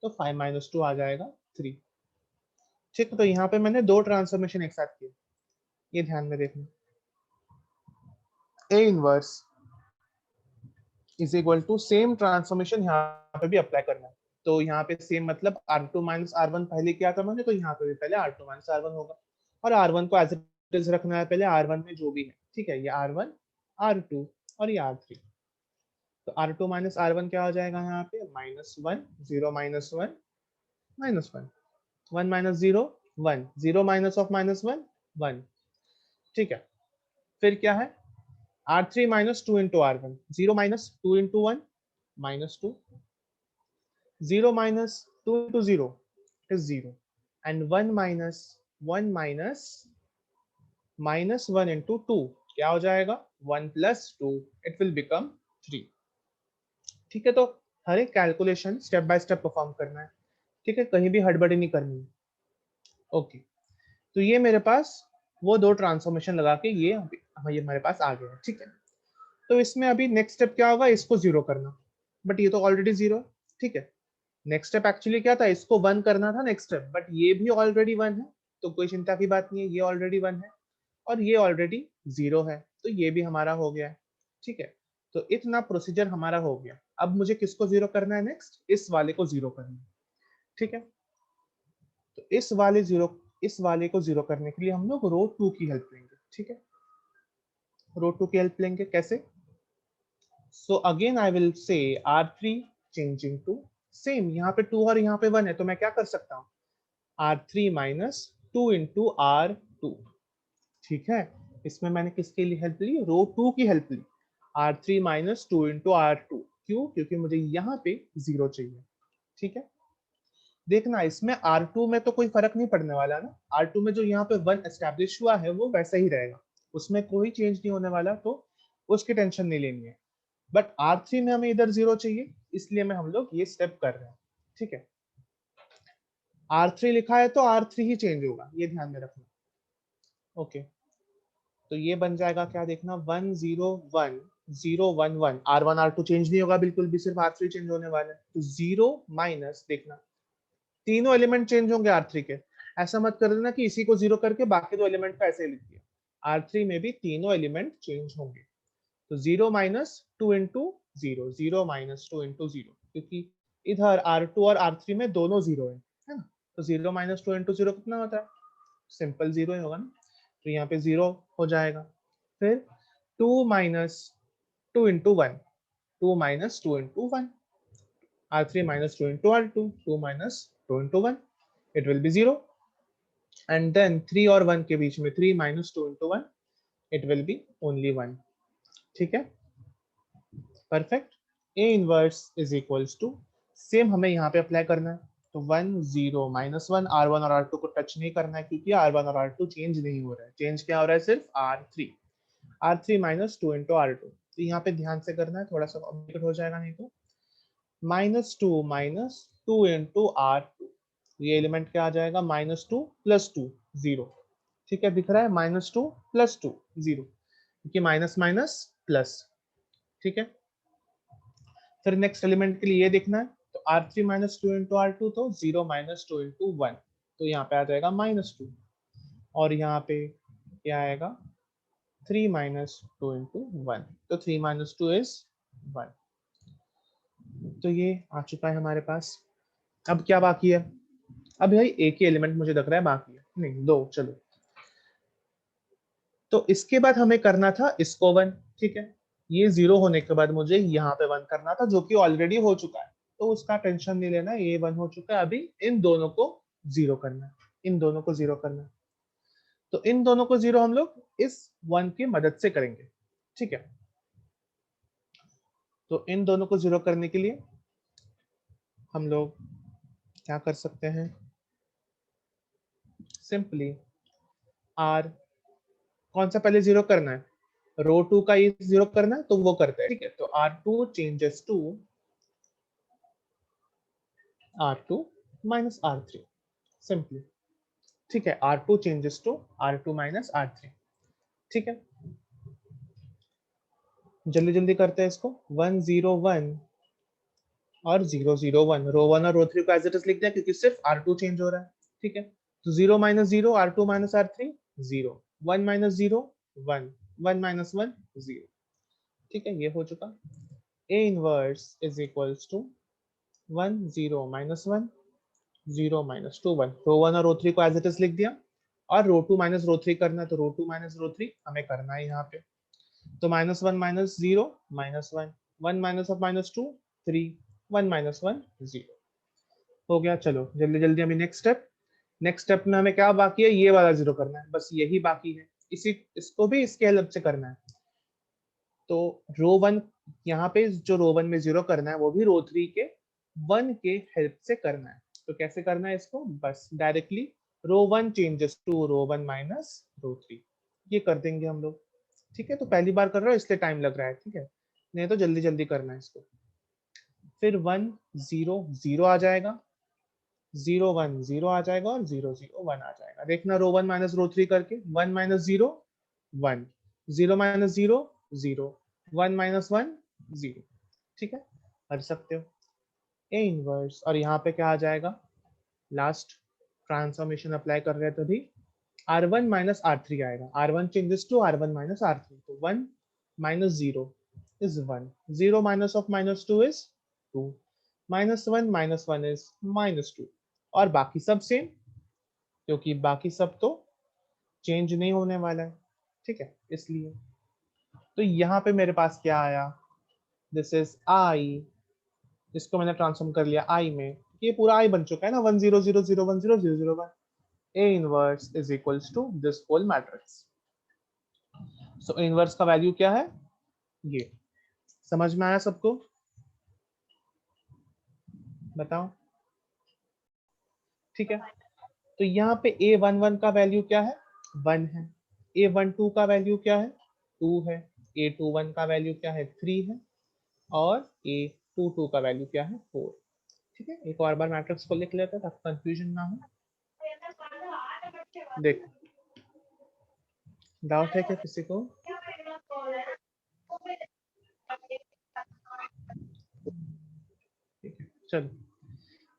तो 5 माइनस 2 आ जाएगा 3, ठीक। तो यहाँ पे मैंने दो ट्रांसफॉर्मेशन एक साथ किए, ये ध्यान में देखना। A inverse is equal to same transformation यहाँ पे भी अप्लाई करना है, तो यहाँ पे सेम मतलब R2 माइनस R1 पहले किया था मैंने, तो यहाँ पे भी पहले R2 माइनस R1 होगा, और R1 को एज इट इज रखना है पहले R1 में जो भी है, ठीक है। ये R1 R2 और ये R3, तो R2 माइनस R1 क्या हो जाएगा यहाँ पे, minus 1 0 minus 1 minus 1, 1 minus 0 1, 0 minus of minus 1 1, ठीक है। फिर क्या है, R3 minus 2 into R1, 0 minus 2 into 1 minus 2, 0 minus 2 into 0 is 0, and 1 minus 1 minus minus 1 into 2 क्या हो जाएगा, 1 plus 2, it will become 3, ठीक है। तो हर एक calculation step by step perform करना है, ठीक है, कहीं भी हड़बड़ी नहीं करनी है, ओके। तो ये मेरे पास वो दो ट्रांसफॉर्मेशन लगा के ये हमारे पास आ गया है, ठीक है। तो इसमें अभी नेक्स्ट स्टेप क्या होगा, इसको जीरो करना, बट ये तो ऑलरेडी जीरो, ठीक है। नेक्स्ट स्टेप एक्चुअली क्या था, इसको वन करना था नेक्स्ट स्टेप, बट ये भी ऑलरेडी वन है, तो कोई चिंता की बात नहीं है, ये ऑलरेडी वन है और ये ऑलरेडी जीरो है, तो ये भी हमारा हो गया है, ठीक है। तो इतना प्रोसीजर हमारा हो गया। अब मुझे किसको जीरो करना है, नेक्स्ट इस वाले को जीरो करना है, ठीक है। तो इस वाले को जीरो करने के लिए हम लोग रो 2 की हेल्प लेंगे, ठीक है। रो 2 की हेल्प लेंगे कैसे, so again I will say R3 changing to same, यहाँ पे 2 और यहाँ पे 1 है, तो मैं क्या कर सकता हूँ, R3 माइनस 2 इंटू R2, ठीक है। इसमें मैंने किसके लिए हेल्प ली, रो 2 की हेल्प ली, R3 माइनस 2 इंटू R2, क्यों, क्योंकि मुझे यहाँ पे जीरो चाहिए, ठीक है। देखना इसमें R2 में तो कोई फर्क नहीं पड़ने वाला ना, R2 में जो यहाँ पे 1 एस्टेब्लिश हुआ है वो वैसा ही रहेगा, उसमें कोई चेंज नहीं होने वाला, तो उसकी टेंशन नहीं लेनी है। बट R3 में हमें इधर जीरो चाहिए, इसलिए मैं हम लोग ये स्टेप कर रहे हैं, ठीक है। R3 लिखा है तो R3 ही चेंज होगा, ये ध्यान में रखना, ओके। तो ये बन जाएगा क्या, देखना 1 0 1 0 1 1, R1 R2 चेंज नहीं होगा बिल्कुल भी, सिर्फ R3 चेंज होने वाला है, तो 0 माइनस, देखना तीनों एलिमेंट चेंज होंगे R3 के, ऐसा मत कर देना कि इसी को जीरो करके बाकी दो एलिमेंट का ऐसे ही लिख दिया, R3 में भी तीनों एलिमेंट चेंज होंगे, तो 0 माइनस 2 इंटू 0, 0 माइनस 2 इंटू 0, क्योंकि इधर R2 और R3 में दोनों जीरो है ना, तो 0 माइनस 2 इंटू 0 कितना होता है, सिंपल जीरो ही होगा ना, तो यहाँ पे जीरो हो जाएगा। फिर 2 minus 2 into 1, 2 minus 2 into 1, R3 minus 2 into R2, 2 minus 2 into 1, it will be 0, and then 3 और 1 के बीच में 3 minus 2 into 1, it will be only 1, ठीक है, perfect. A inverse is equals to, same हमें यहाँ पे अप्लाई करना है, तो 1 0 माइनस 1, R1 और R2 को टच नहीं करना है क्योंकि R1 और R2 चेंज नहीं हो रहा है, चेंज क्या हो रहा है, सिर्फ R3 माइनस 2 इंटू R2, तो यहाँ पे ध्यान से करना है, थोड़ा सा कॉम्प्लिकेट हो जाएगा नहीं तो, माइनस टू इंटू R2, ये एलिमेंट क्या आ जाएगा, माइनस 2 प्लस 2 0, ठीक है, दिख रहा है माइनस 2 प्लस 2 0, क्योंकि माइनस माइनस प्लस, ठीक है। फिर नेक्स्ट एलिमेंट के लिए ये देखना है, तो R3 माइनस 2 इंटू R2, तो 0 माइनस 2 इंटू 1, तो यहाँ पे आ जाएगा माइनस 2, और यहाँ पे क्या आएगा 3 माइनस 2 इंटू 1, तो 3 माइनस 2 इज 1। तो ये आ चुका है हमारे पास। अब क्या बाकी है? अब भाई एक ही एलिमेंट मुझे लग रहा है बाकी है, नहीं दो, चलो। तो इसके बाद हमें करना था इसको 1, ठीक है। ये 0 होने के बाद मुझे यहाँ पे 1 करना था, जो कि ऑलरेडी हो चुका है, तो उसका टेंशन नहीं लेना, ये 1 हो चुका है। अभी इन दोनों को 0 करना है, इन दोनों को 0 करना है। तो इन दोनों को 0 हम लोग इस 1 की मदद से करेंगे, ठीक है। तो इन दोनों को 0 करने के लिए हम लोग क्या कर सकते हैं? सिंपली आर, कौन सा पहले 0 करना है? रो 2 का ये 0 करना है, तो वो करते हैं, ठीक है। तो R2 changes to R2 minus R3, simply, ठीक है। R2 changes to R2 minus R3, ठीक है। जल्दी जल्दी करते हैं इसको। 1 0 1 और 0 0 1, रो 1 और रो 3 को एज इट इज लिख दिया, क्योंकि सिर्फ R2 चेंज हो रहा है, ठीक है। तो 0 minus 0, R2 minus R3 0, 1 minus 0 1, 1 minus 1 0, ठीक है। ये हो चुका। A inverse is equals to 1 0 minus 1 0 minus 2 1, row 1 और रो 3 को एज इट इज लिख दिया। और रो 2 माइनस रो 3 करना है, तो रो 2 माइनस रो 3 हमें करना है यहाँ पे। तो minus 1 minus 0 minus 1, 1 minus of minus 2 3, 1 minus 1 0 हो गया। चलो जल्दी जल्दी अभी नेक्स्ट स्टेप। नेक्स्ट स्टेप में हमें क्या बाकी है? ये वाला 0 करना है, बस यही बाकी है। इसी इसको भी इसके हेल्प से करना है। तो रो 1, यहाँ पे जो रो 1 में 0 करना है, वो भी रो 3 के 1 के हेल्प से करना है। तो कैसे करना है इसको? बस directly row 1 changes to row 1 minus row 3, ये कर देंगे हम लोग, ठीक है। तो पहली बार कर रहा हूँ इसलिए टाइम लग रहा है, ठीक है, नहीं तो जल्दी जल्दी करना है इसको। फिर 1 0 0 आ जाएगा, 0 1 0 आ जाएगा, और 0 0 1 आ जाएगा। देखना रो 1 माइनस रो 3 करके, 1 माइनस 0 1, 0 माइनस 0 0, 1 माइनस 1 0, ठीक है, कर सकते हो। ए इनवर्स, और यहाँ पे क्या आ जाएगा? लास्ट ट्रांसफॉर्मेशन अप्लाई कर रहे हैं तभी R1 माइनस R3 आएगा। R1 changes to R1 minus R3, तो 1 minus 0 is 1, 0 minus of minus 2 is 2, minus 1 minus 1 is minus 2, और बाकी सब सेम, क्योंकि बाकी सब तो चेंज नहीं होने वाला है, ठीक है, इसलिए। तो यहाँ पे मेरे पास क्या आया? दिस इज आई, इसको मैंने ट्रांसफॉर्म कर लिया आई में, ये पूरा आई बन चुका है ना, 1 0 0 0 1 0 0 0 1। A inverse is equals to this whole matrix. So inverse का वैल्यू क्या है? ये समझ में आया सबको? बताओ, ठीक है। तो यहाँ पे A11 का वैल्यू क्या है? 1 है। A12 का वैल्यू क्या है? 2 है। A21 का वैल्यू क्या है? 3 है। और A22 का वैल्यू क्या है? 4, ठीक है। एक और बार मैट्रिक्स को लिख लेते हैं ताकि कंफ्यूजन ना हो। देखो, डाउट है क्या किसी को? ठीक है, चलो।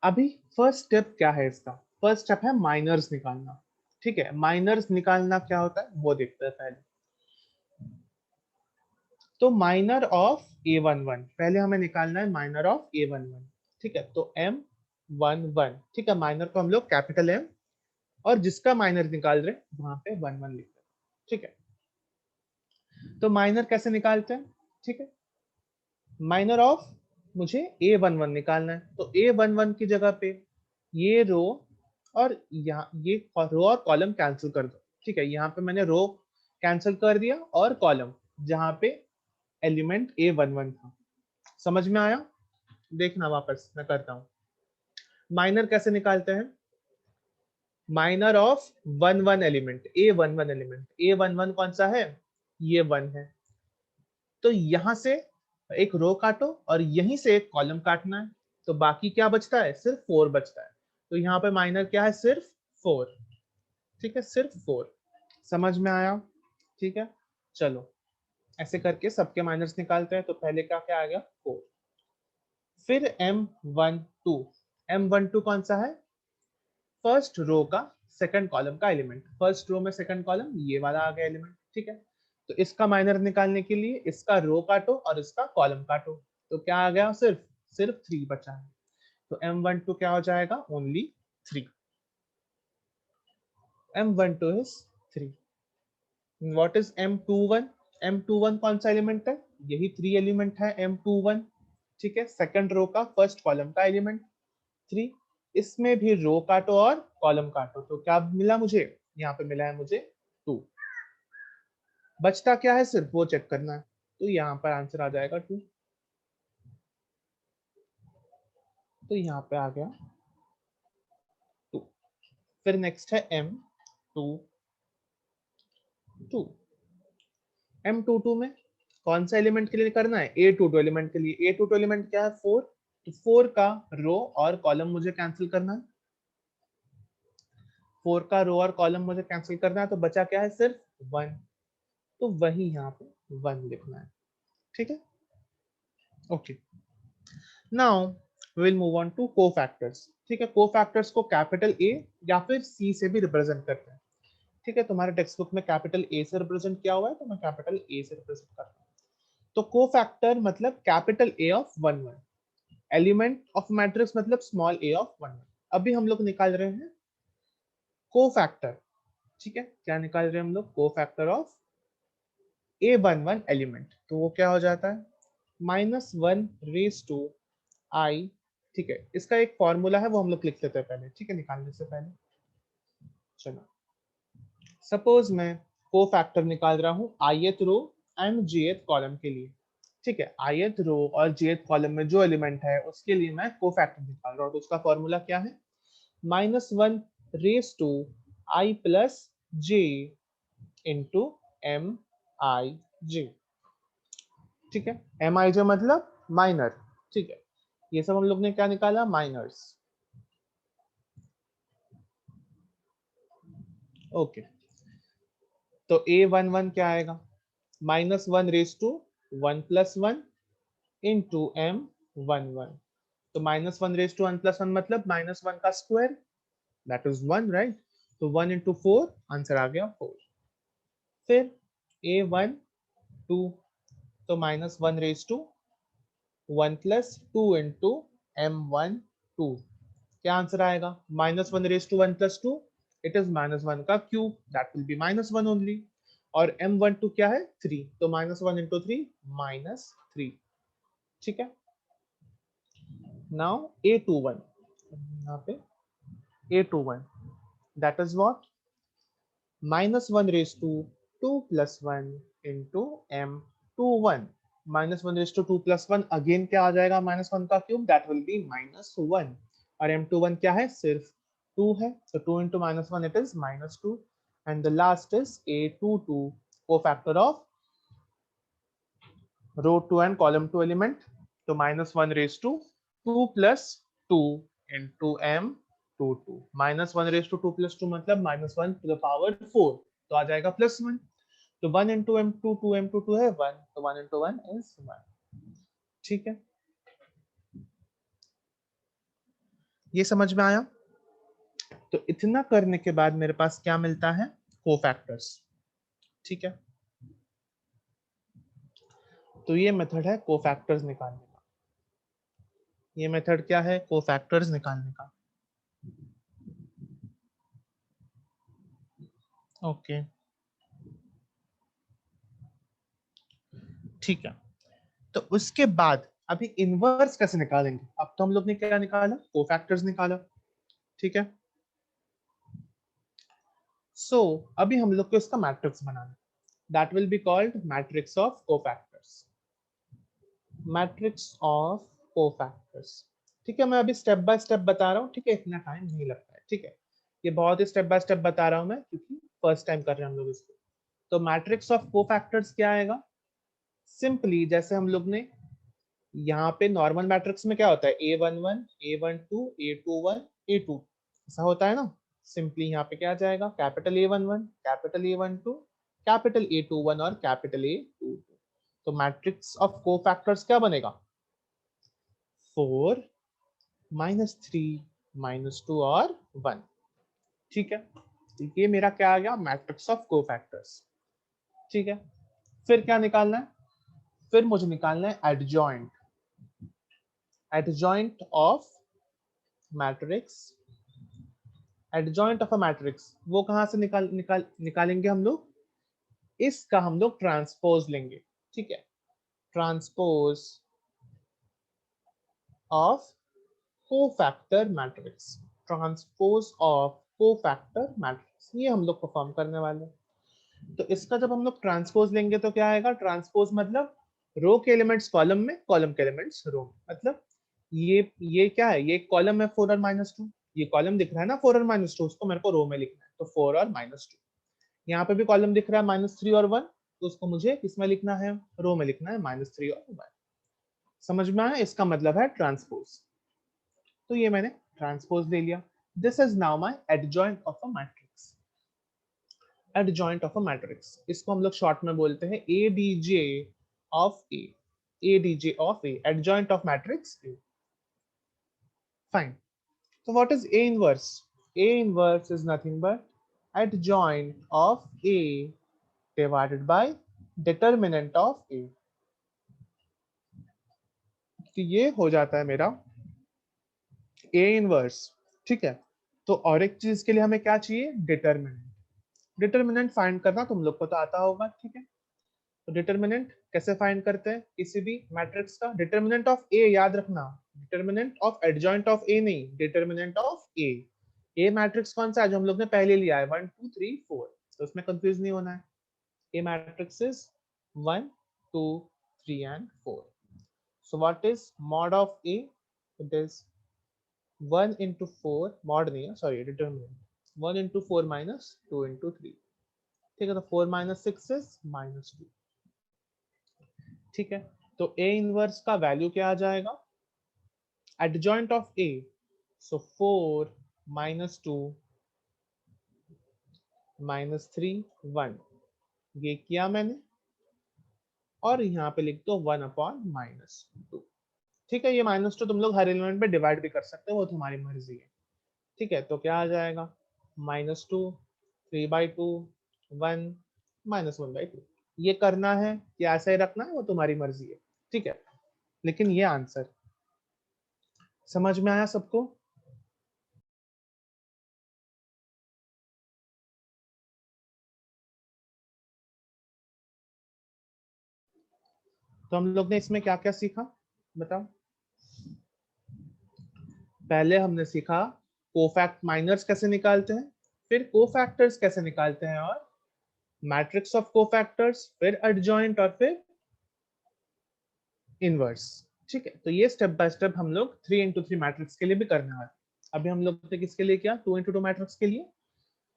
अभी फर्स्ट स्टेप क्या है इसका? फर्स्ट स्टेप है माइनर्स निकालना, ठीक है। माइनर्स निकालना क्या होता है वो देखते हैं पहले। तो माइनर ऑफ A11, पहले हमें निकालना है माइनर ऑफ A11, ठीक है। तो M11, ठीक है, माइनर को हम लोग कैपिटल M, और जिसका माइनर निकाल रहे वहां पे 1 1 लिख रहे, ठीक है। तो माइनर कैसे निकालते हैं? ठीक है, माइनर ऑफ मुझे A11 निकालना है, तो A11 की जगह पे ये रो और यहाँ ये रो और कॉलम कैंसिल कर दो, ठीक है। यहाँ पे मैंने रो कैंसिल कर दिया और कॉलम, जहाँ पे एलिमेंट A11 था। समझ में आया? देखना वापस मैं करता हूँ। माइनर कैसे निकालते हैं? Minor of 1 1 element, A11 element, A11 कौन सा है? ये 1 है। तो यहां से एक रो काटो और यहीं से एक कॉलम काटना है, तो बाकी क्या बचता है? सिर्फ 4 बचता है। तो यहाँ पे माइनर क्या है? सिर्फ 4, ठीक है, सिर्फ 4। समझ में आया? ठीक है, चलो ऐसे करके सबके माइनर्स निकालते हैं। तो पहले का क्या आ गया? 4। फिर M12, M12 कौन सा है? फर्स्ट रो का सेकंड कॉलम का एलिमेंट, फर्स्ट रो में सेकंड कॉलम ये वाला आ गया एलिमेंट, ठीक है। तो इसका माइनर निकालने के लिए इसका रो काटो और इसका कॉलम काटो, तो क्या आ गया, सिर्फ सिर्फ 3 बचा है। तो M12 क्या हो जाएगा, only 3। M12 is 3। What is M21? M21 कौन सा एलिमेंट है, यही 3 एलिमेंट है M21, ठीक है, सेकंड रो का फर्स्ट कॉलम का एलिमेंट 3। इसमें भी रो काटो और कॉलम काटो, तो क्या मिला मुझे, यहाँ पे मिला है मुझे 2। बचता क्या है, सिर्फ वो चेक करना है, तो यहाँ पर आंसर आ जाएगा 2। तो यहाँ पे आ गया 2। फिर नेक्स्ट है M22। M22 में कौन सा एलिमेंट के लिए करना है, A22 एलिमेंट के लिए। A22 एलिमेंट क्या है, 4। तो 4 का रो और कॉलम मुझे कैंसिल करना है, 4 का रो और कॉलम मुझे कैंसिल करना है, तो बचा क्या है, सिर्फ 1। तो वही यहाँ पे 1 लिखना है, ठीक है। Okay, now will move on to cofactors, ठीक है। कोफैक्टर्स को कैपिटल ए या फिर सी से भी रिप्रेजेंट करते हैं, ठीक है। तुम्हारे टेक्स्ट बुक में कैपिटल ए से रिप्रेजेंट किया हुआ है, तो मैं कैपिटल ए से रिप्रेजेंट करता हूँ। तो कोफैक्टर मतलब capital A of 1 1, element of matrix मतलब स्मॉल ए ऑफ 1 1। अभी हम लोग निकाल रहे हैं कोफैक्टर, ठीक है। क्या निकाल रहे हैं हम लोग, कोफैक्टर ऑफ A11 एलिमेंट, तो वो क्या हो जाता है, -1 रेज टू i, ठीक है। इसका एक फॉर्मूला है, वो हम लोग लिख लेते हैं पहले, ठीक है, निकालने से पहले। चलो, सपोज मैं कोफैक्टर निकाल रहा हूँ ith row and jth column के लिए, ठीक है। ith रो और jth कॉलम में जो एलिमेंट है उसके लिए मैं कोफैक्टर निकाल रहा हूँ, तो उसका फॉर्मूला क्या है, -1 raise to i+j into MIJ, ठीक है। MIJ मतलब माइनर, ठीक है। ये सब हम लोग ने क्या निकाला, माइनर्स, ओके। तो A11 क्या आएगा, -1 रेज टू 1+1 इंटू M11। तो -1 रेज टू 1+1 मतलब -1 का स्क्वायर, दैट इज 1, राइट। तो 1 इंटू 4, आंसर आ गया 4। फिर A12, तो -1 रेज टू 1+2 इंटू M12, क्या आंसर आएगा, -1 रेज टू 1+2, इट इज -1 का cube, that will be -1 only. और M12 क्या है, 3, तो -1 इंटू 3 -3, ठीक है। नाउ A21, यहाँ पे A21, that is what, -1 raise to 2+1 into M21। -1 raise to 2+1 again क्या आ जाएगा, -1 का क्यूब, दैट विल बी -1। और M21 क्या है, सिर्फ 2 है, so 2 into -1 it is -2। and the last is A22, cofactor of row 2 and column 2 element, तो -1 raise to 2+2 into M22। -1 raise to 2+2 मतलब -1 to the power 4, तो आ जाएगा +1। तो 1 into M22, M22 है 1, तो 1 into 1 is 1, ठीक है। ये समझ में आया। तो इतना करने के बाद मेरे पास क्या मिलता है, कोफैक्टर्स, ठीक है। तो ये मेथड है कोफैक्टर्स निकालने का, ये मेथड क्या है, कोफैक्टर्स निकालने का, ओके, ठीक है। तो उसके बाद अभी इनवर्स कैसे निकालेंगे, अब तो हम लोग ने क्या निकाला, कोफैक्टर्स निकाला, ठीक है। सो अभी हम लोग को इसका matrix banana, that will be called matrix of cofactors, matrix of cofactors, ठीक है। मैं अभी स्टेप बाय स्टेप बता रहा हूँ, ठीक है, इतना टाइम नहीं लगता है, ठीक है। ये बहुत ही स्टेप बाय स्टेप बता रहा हूँ मैं, क्योंकि फर्स्ट टाइम कर रहे हैं हम लोग इसको। तो मैट्रिक्स ऑफ कोफैक्टर्स क्या आएगा, सिंपली जैसे हम लोग ने यहाँ पे नॉर्मल मैट्रिक्स में क्या होता है, A11, A12, A21, A2, ऐसा होता है ना। सिंपली यहाँ पे क्या आ जाएगा, capital A11, capital A12, capital A21 और कैपिटल A22। तो मैट्रिक्स ऑफ कोफैक्टर्स क्या बनेगा, 4, -3, -2 और 1, ठीक है। तो ये मेरा क्या आ गया, मैट्रिक्स ऑफ कोफैक्टर्स, ठीक है। फिर क्या निकालना है, फिर मुझे निकालना है adjoint, adjoint of matrix, adjoint of a matrix वो कहां से निकालेंगे हम लोग, इसका हम लोग ट्रांसपोज लेंगे, ठीक है, transpose of cofactor matrix, transpose of cofactor matrix, ये हम लोग परफॉर्म करने वाले हैं। तो इसका जब हम लोग ट्रांसपोज लेंगे तो क्या आएगा, ट्रांसपोज मतलब रो के एलिमेंट्स कॉलम में, कॉलम के एलिमेंट्स रो में, मतलब ये क्या है, ये कॉलम है 4 और -2, ये कॉलम दिख रहा है ना 4 और -2, उसको मेरे को रो में लिखना है, तो 4 और -2। यहाँ पे भी कॉलम दिख रहा है -3 और 1, तो उसको मुझे किसमें लिखना है, रो में लिखना है, -3 और 1। समझ में आया, इसका मतलब है ट्रांसपोज। तो ये मैंने ट्रांसपोज ले लिया। This is now my adjoint of a matrix, adjoint of a matrix, इसको हम लोग शॉर्ट में बोलते हैं ADJ of A, ADJ of A, adjoint of matrix A. Fine. So what is A inverse? A inverse is nothing but adjoint of A divided by determinant of A. तो ये हो जाता है मेरा A inverse, ठीक है। तो और एक चीज के लिए हमें क्या चाहिए, डिटर्मिनेंट, डिटर्मिनेंट फाइंड करना तुम लोग को तो आता होगा, ठीक है। तो डिटर्मिनेंट कैसे फाइंड करते हैं किसी भी मैट्रिक्स का, डिटर्मिनेंट ऑफ ए याद रखना, डिटर्मिनेंट ऑफ एडजॉइंट ऑफ ए नहीं, determinant of A. A matrix कौन सा है जो हम लोग ने पहले लिया है, 1 2 3 4, तो उसमें कंफ्यूज नहीं होना है। A matrix is 1 2 3 and 4। So what is mod of A, it is 1 into 4, mod नहीं है sorry, determinant 1 into 4 minus 2 into 3, ठीक है। तो 4 minus 6 is -2, ठीक है। तो A इनवर्स का वैल्यू क्या आ जाएगा, एडजॉइंट ऑफ A, सो 4 -2 -3 1, ये किया मैंने, और यहाँ पे लिख दो 1/-2, ठीक है। ये -2 तुम लोग हर एलिमेंट पे डिवाइड भी कर सकते हो, वो तुम्हारी मर्जी है, ठीक है। तो क्या आ जाएगा, -2 3/2 1 -1/2, ये करना है या ऐसा ही रखना है वो तुम्हारी मर्जी है, ठीक है। लेकिन ये आंसर समझ में आया सबको। तो हम लोग ने इसमें क्या क्या सीखा बताओ। पहले हमने सीखा कोफैक्ट माइनर्स कैसे निकालते हैं, फिर कोफैक्टर्स कैसे निकालते हैं, और मैट्रिक्स ऑफ कोफैक्टर्स, फिर एडजॉइंट, और फिर इनवर्स, ठीक है। तो ये स्टेप बाय स्टेप हम लोग 3x3 मैट्रिक्स के लिए भी करने वाले। अभी हम लोग ने किसके लिए किया, 2x2 मैट्रिक्स के लिए,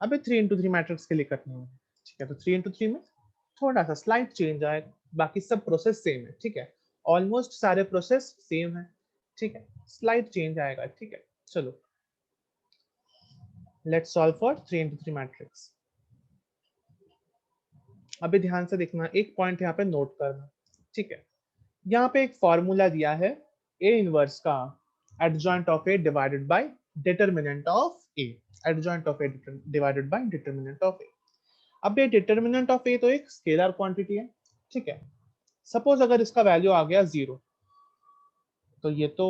अभी 3x3 मैट्रिक्स के लिए करने वाले, ठीक है। तो 3x3 में थोड़ा सा स्लाइड चेंज आएगा, बाकी सब प्रोसेस सेम है, ठीक है। ऑलमोस्ट सारे प्रोसेस सेम है, ठीक है, स्लाइड चेंज आएगा, ठीक है। चलो let's solve for 3x3 matrix. अभी ध्यान से देखना, एक पॉइंट यहाँ पे नोट करना, ठीक है। यहाँ पे एक फॉर्मूला दिया है ए इनवर्स का, adjoint of A divided by determinant of A, adjoint of A divided by determinant of A. अब ये डिटरमिनेंट ऑफ ए तो एक स्केलर क्वांटिटी है, ठीक है। सपोज अगर इसका वैल्यू आ गया 0, तो ये तो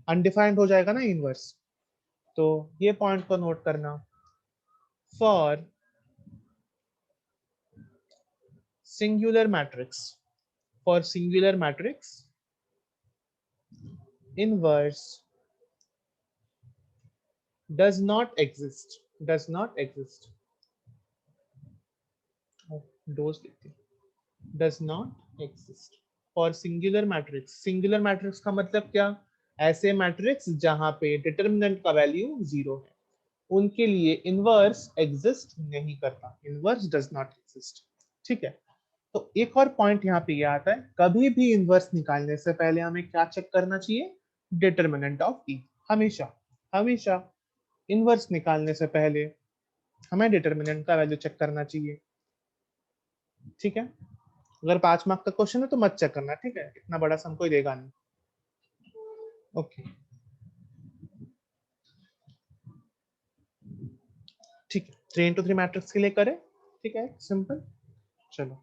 अनडिफाइंड हो जाएगा ना इनवर्स। तो ये पॉइंट को नोट करना, for singular matrix, for singular matrix inverse does not exist, does not exist, does not exist for singular matrix। singular matrix का मतलब क्या, ऐसे मैट्रिक्स जहां पे डिटरमिनेंट का वैल्यू 0 है, उनके लिए इनवर्स एग्जिस्ट नहीं करता, इनवर्स डज नॉट एग्जिस्ट, ठीक है। तो एक और पॉइंट यहाँ पे ये आता है, कभी भी इनवर्स निकालने से पहले हमें क्या चेक करना चाहिए, डिटरमिनेंट ऑफ ई, हमेशा हमेशा इनवर्स निकालने से पहले हमें डिटरमिनेंट का वैल्यू चेक करना चाहिए, ठीक है। अगर 5 मार्क का क्वेश्चन है तो मत चेक करना, ठीक है, इतना बड़ा सम कोई देगा नहीं, ओके, ठीक है। 3x3 मैट्रिक्स के लिए करें, ठीक है, सिंपल। चलो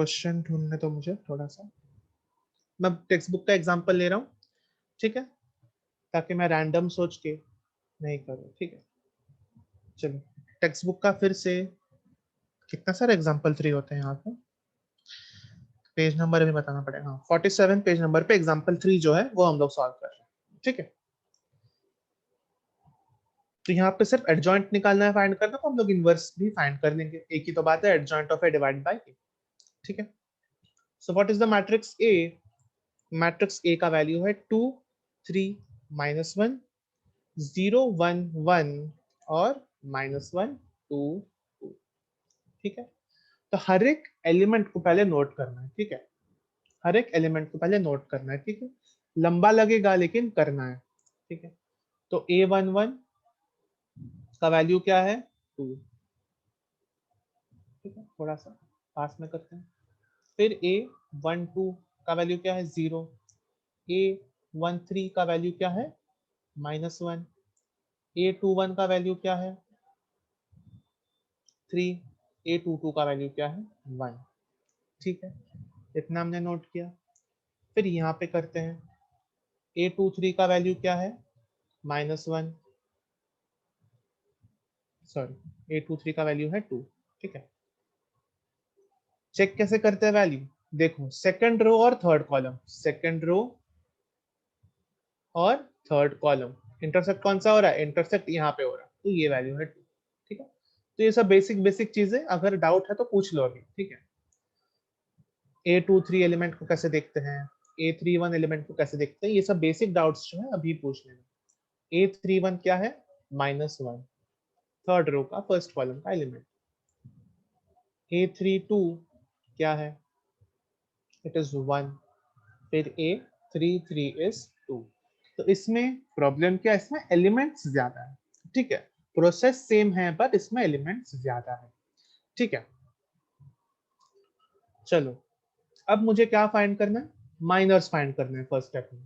क्वेश्चन ढूंढने तो मुझे थोड़ा सा, मैं टेक्स्ट बुक का एग्जांपल ले रहा हूँ, ठीक है, ताकि मैं रैंडम सोच के नहीं करूँ, ठीक है। चलो टेक्स्ट बुक का फिर से, कितना सारा एग्जांपल 3 होते हैं यहाँ पे, पेज नंबर भी बताना पड़ेगा। हाँ 47 पेज नंबर पे एग्जांपल 3 जो है वो हम लोग सॉल्व कर रहे हैं, ठीक है। तो यहाँ पे सिर्फ एडजॉइंट निकालना है, फाइंड करना, तो हम लोग इनवर्स भी फाइंड कर लेंगे, एक ही तो बात है, adjoint of A divide by A, ठीक है। So what is the matrix A? Matrix A का वैल्यू है 2 3 -1 0 1 1 और -1 2 2, ठीक है। तो हर एक एलिमेंट को पहले नोट करना है, ठीक है, हर एक एलिमेंट को पहले नोट करना है, ठीक है, लंबा लगेगा लेकिन करना है, ठीक है। तो A11 का वैल्यू क्या है 2, ठीक है, थोड़ा सा पास में करते हैं। फिर A12 का वैल्यू क्या है 0, A13 का वैल्यू क्या है -1, A21 का वैल्यू क्या है 3, A22 का वैल्यू क्या है 1, ठीक है, इतना हमने नोट किया। फिर यहाँ पे करते हैं, A23 का वैल्यू क्या है -1, सॉरी A23 का वैल्यू है 2, ठीक है। चेक कैसे करते हैं वैल्यू, देखो सेकंड रो और थर्ड कॉलम, सेकंड रो और थर्ड कॉलम, इंटरसेक्ट कौन सा हो रहा है, इंटरसेक्ट यहाँ पे हो रहा है, तो ये वैल्यू है 2, ठीक है। तो ये सब बेसिक बेसिक चीजें, अगर डाउट है तो पूछ लो अभी, ठीक है। A23 एलिमेंट को कैसे देखते हैं, A31 एलिमेंट को कैसे देखते हैं, ये सब बेसिक डाउट्स जो है अभी पूछ लेना। A31 क्या है -1, थर्ड रो का फर्स्ट कॉलम का एलिमेंट। A32 क्या है, इट इज 1, फिर A33 इज 2। तो इसमें प्रॉब्लम क्या है, इसमें एलिमेंट्स ज्यादा है, ठीक है, प्रोसेस सेम है पर इसमें एलिमेंट्स ज्यादा है, ठीक है। चलो अब मुझे क्या फाइंड करना है, माइनर्स फाइंड करने हैं फर्स्ट स्टेप में,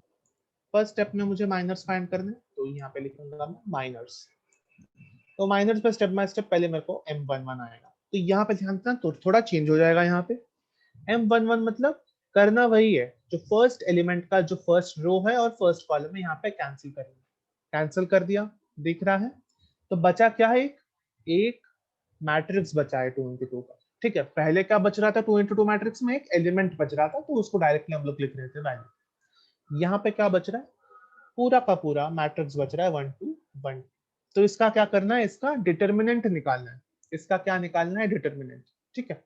फर्स्ट स्टेप में मुझे माइनर्स फाइंड करने हैं, तो यहाँ पे लिखूंगा मैं माइनर्स। तो माइनर्स पे स्टेप बाय स्टेप पहले मेरे को M11 आएगा, तो यहाँ पे ध्यान देना तो थोड़ा चेंज हो जाएगा, यहाँ पे M11 मतलब करना वही है, जो फर्स्ट एलिमेंट का जो फर्स्ट रो है और फर्स्ट कॉलम है यहाँ पे कैंसिल करना, कैंसिल कर दिया, दिख रहा है। तो बचा क्या है, एक मैट्रिक्स बचा है 2 into 2 का, ठीक है। पहले क्या बच रहा था 2 into 2 मैट्रिक्स में, एक एलिमेंट बच रहा था, तो उसको डायरेक्टली हम लोग लिख रहे थे वैल्यू। यहाँ पे क्या बच रहा है, पूरा का पूरा मैट्रिक्स बच रहा है 1 2 1। तो इसका क्या करना है, इसका डिटर्मिनेंट निकालना है, इसका क्या निकालना है, डिटर्मिनेंट, ठीक है।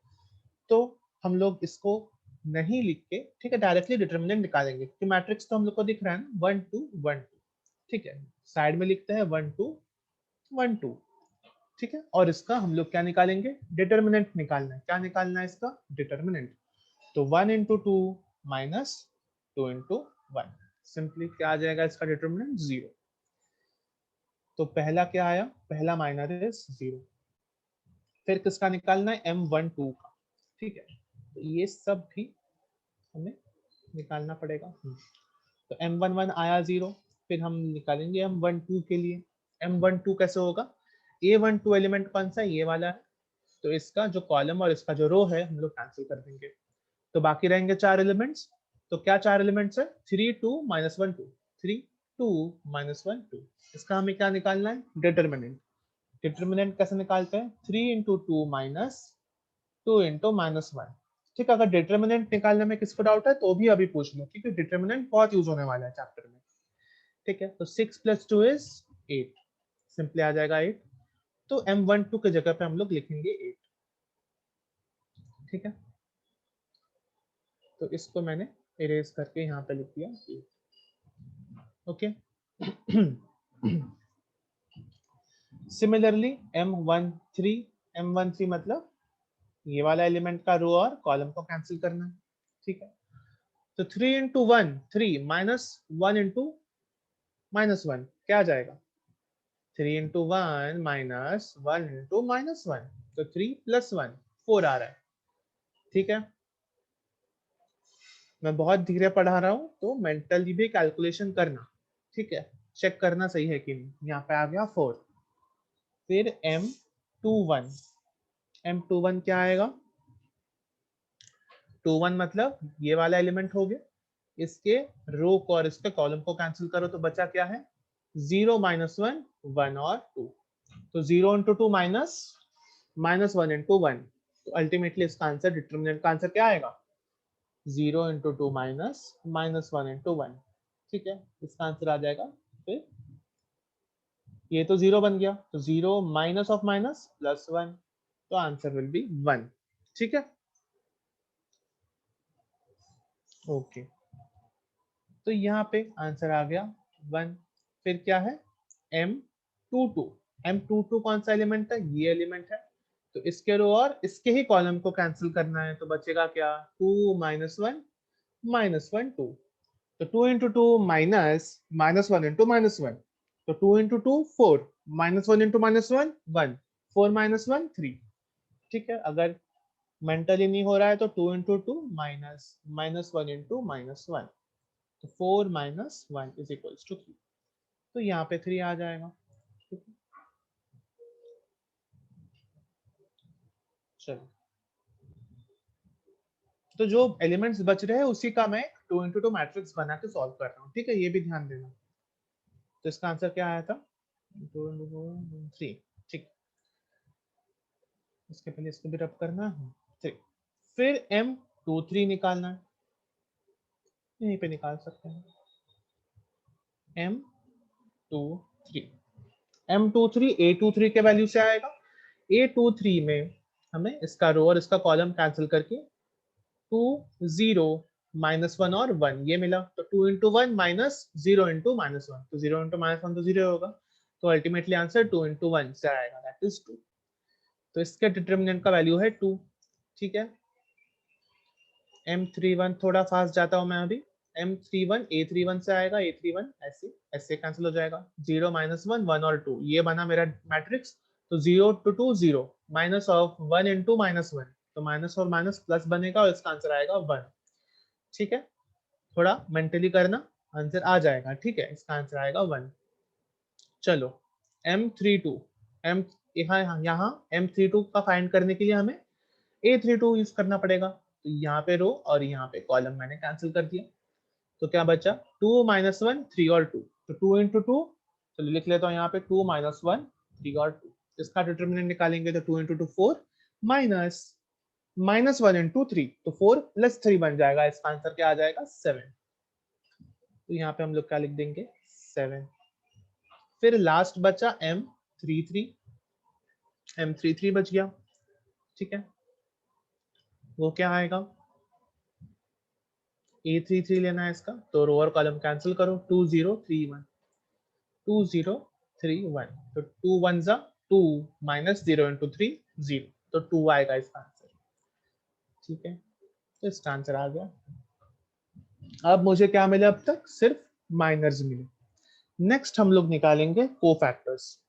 तो हम लोग इसको नहीं लिख के, ठीक है, डायरेक्टली डिटर्मिनेंट निकालेंगे, कि मैट्रिक्स तो हम लोग को दिख रहा है ना 1 2 1 2, ठीक है, साइड में लिखते हैं 1 2 1 2, ठीक है। और इसका हम लोग क्या निकालेंगे, डिटर्मिनेंट निकालना है, क्या निकालना है इसका डिटर्मिनेंट। तो 1 into 2 minus 2 into 1, सिंपली क्या आ जाएगा इसका डिटर्मिनेंट 0। तो पहला क्या आया, पहला माइनर इज 0। फिर किसका निकालना है, M12 का, ठीक है। तो ये सब भी हमें निकालना पड़ेगा। तो M11 आया 0, फिर हम निकालेंगे M12 के लिए। M12 कैसे होगा, A12 एलिमेंट कौन सा है, ये वाला है, तो इसका जो कॉलम और इसका जो रो है हम लोग कैंसिल कर देंगे, तो बाकी रहेंगे 4 एलिमेंट्स। तो क्या 4 एलिमेंट्स है, 3 2 -1 2, 3 2 -1 2। इसका हमें क्या निकालना है, डिटर्मिनेंट। डिटर्मिनेंट कैसे निकालते हैं, 3 into 2 minus 2 into -1, ठीक है। अगर डिटर्मिनेंट निकालने में किसको डाउट है तो भी अभी पूछ लो, क्योंकि डिटर्मिनेंट बहुत यूज होने वाला है चैप्टर में, ठीक है। तो 6 + 2 is 8, सिंपली आ जाएगा 8। तो M12 की जगह पे हम लोग लिखेंगे 8, ठीक है। तो इसको मैंने इरेज करके यहाँ पे लिख दिया 8, ओके। सिमिलरली M13 मतलब ये वाला एलिमेंट का रो और कॉलम को कैंसिल करना है, ठीक है। तो 3 into 1 3 -1 into -1 क्या आ जाएगा, 3 into 1 -1 into -1, तो 3 + 1 4 आ रहा है, ठीक है। मैं बहुत धीरे पढ़ा रहा हूँ, तो मेंटली भी कैलकुलेशन करना, ठीक है, चेक करना सही है कि नहीं। यहाँ पे आ गया 4। फिर M21 क्या आएगा, 2 1 मतलब ये वाला एलिमेंट हो गया, इसके रो को और इसके कॉलम को कैंसिल करो तो बचा क्या है 0 -1 1 और 2। तो 0 इंटू 2 माइनस 1 इंटू 1, तो अल्टीमेटली इसका आंसर डिटर्मिनेंट का आंसर क्या आएगा 0 इंटू 2 माइनस 1 इंटू 1। ठीक है, इसका आंसर आ जाएगा फिर ये तो 0 बन गया, तो 0 माइनस ऑफ माइनस प्लस 1, तो आंसर विल बी 1। ठीक है, ओके, तो यहाँ पे आंसर आ गया 1। फिर क्या है M22, M22 कौन सा एलिमेंट है, ये एलिमेंट है, तो इसके रो और इसके ही कॉलम को कैंसिल करना है, तो बचेगा क्या 2 -1 -1 2, तो 2 इंटू 2 माइनस 1 इंटू -1, तो 2 इंटू 2 4, -1 इंटू -1 1, 4 -1 3। ठीक है, अगर मेंटली नहीं हो रहा है तो 2 इंटू 2 -1 इंटू -1, तो 4 -1 इज इक्वल्स टू 3, तो यहाँ पे 3 आ जाएगा। ठीक है, चलो, तो जो एलिमेंट्स बच रहे हैं उसी का मैं 2 इंटू 2 मैट्रिक्स बना के सॉल्व कर रहा हूँ। ठीक है, ये भी ध्यान देना। तो इसका आंसर क्या आया था 2 इंटू 3। ठीक, इसके पहले इसको भी रब करना है। ठीक, फिर M23 निकालना है, यहीं पे निकाल सकते हैं M23। M23 A23 के वैल्यू से आएगा, A23 में हमें इसका रो और इसका कॉलम कैंसिल करके 2 0 -1 और 1 ये मिला, तो 2 इंटू 1 -0 इंटू -1, तो 0 इंटू -1 तो 0 होगा, तो अल्टीमेटली आंसर 2 इंटू 1 से आएगा, दैट इज 2। तो इसके डिटर्मिनेंट का वैल्यू है 2। ठीक है, M31 थोड़ा फास्ट जाता हूं मैं अभी, M31 A31 से आएगा, A31 ऐसे ऐसे कैंसिल हो जाएगा, 0 -1 1 और 2 ये बना मेरा मैट्रिक्स, तो 0 टू 2 0, माइनस ऑफ 1 इंटू -1, तो माइनस और माइनस प्लस बनेगा और इसका आंसर आएगा 1। ठीक है, थोड़ा मेंटली करना, आंसर आ जाएगा। ठीक है, इसका आंसर आएगा 1। चलो M32, M यहाँ M32 का फाइंड करने के लिए हमें A32 यूज करना पड़ेगा, तो यहाँ पे रो और यहाँ पे कॉलम मैंने कैंसिल कर दिया, तो क्या बचा 2 -1 3 और 2, तो 2 इंटू 2, चलो लिख लेता हूँ यहाँ पे 2 -1 3 और 2, इसका डिटर्मिनेंट निकालेंगे तो 2 इंटू 2 4 माइनस -1 इंटू 3, तो 4 + 3 बन जाएगा, इसका आंसर क्या आ जाएगा 7। तो यहाँ पे हम लोग क्या लिख देंगे 7। फिर लास्ट बचा M33, M33 बच गया। ठीक है, वो क्या आएगा A33 लेना है इसका, तो रो और कॉलम कैंसिल करो, 2 0 3 1, 2 0 3 1, तो 2 1 जा 2 -0 इंटू 3 0, तो 2 आएगा इसका आंसर। ठीक है, तो इसका आंसर आ गया। अब मुझे क्या मिले, अब तक सिर्फ माइनर्स मिले। नेक्स्ट हम लोग निकालेंगे कोफैक्टर्स।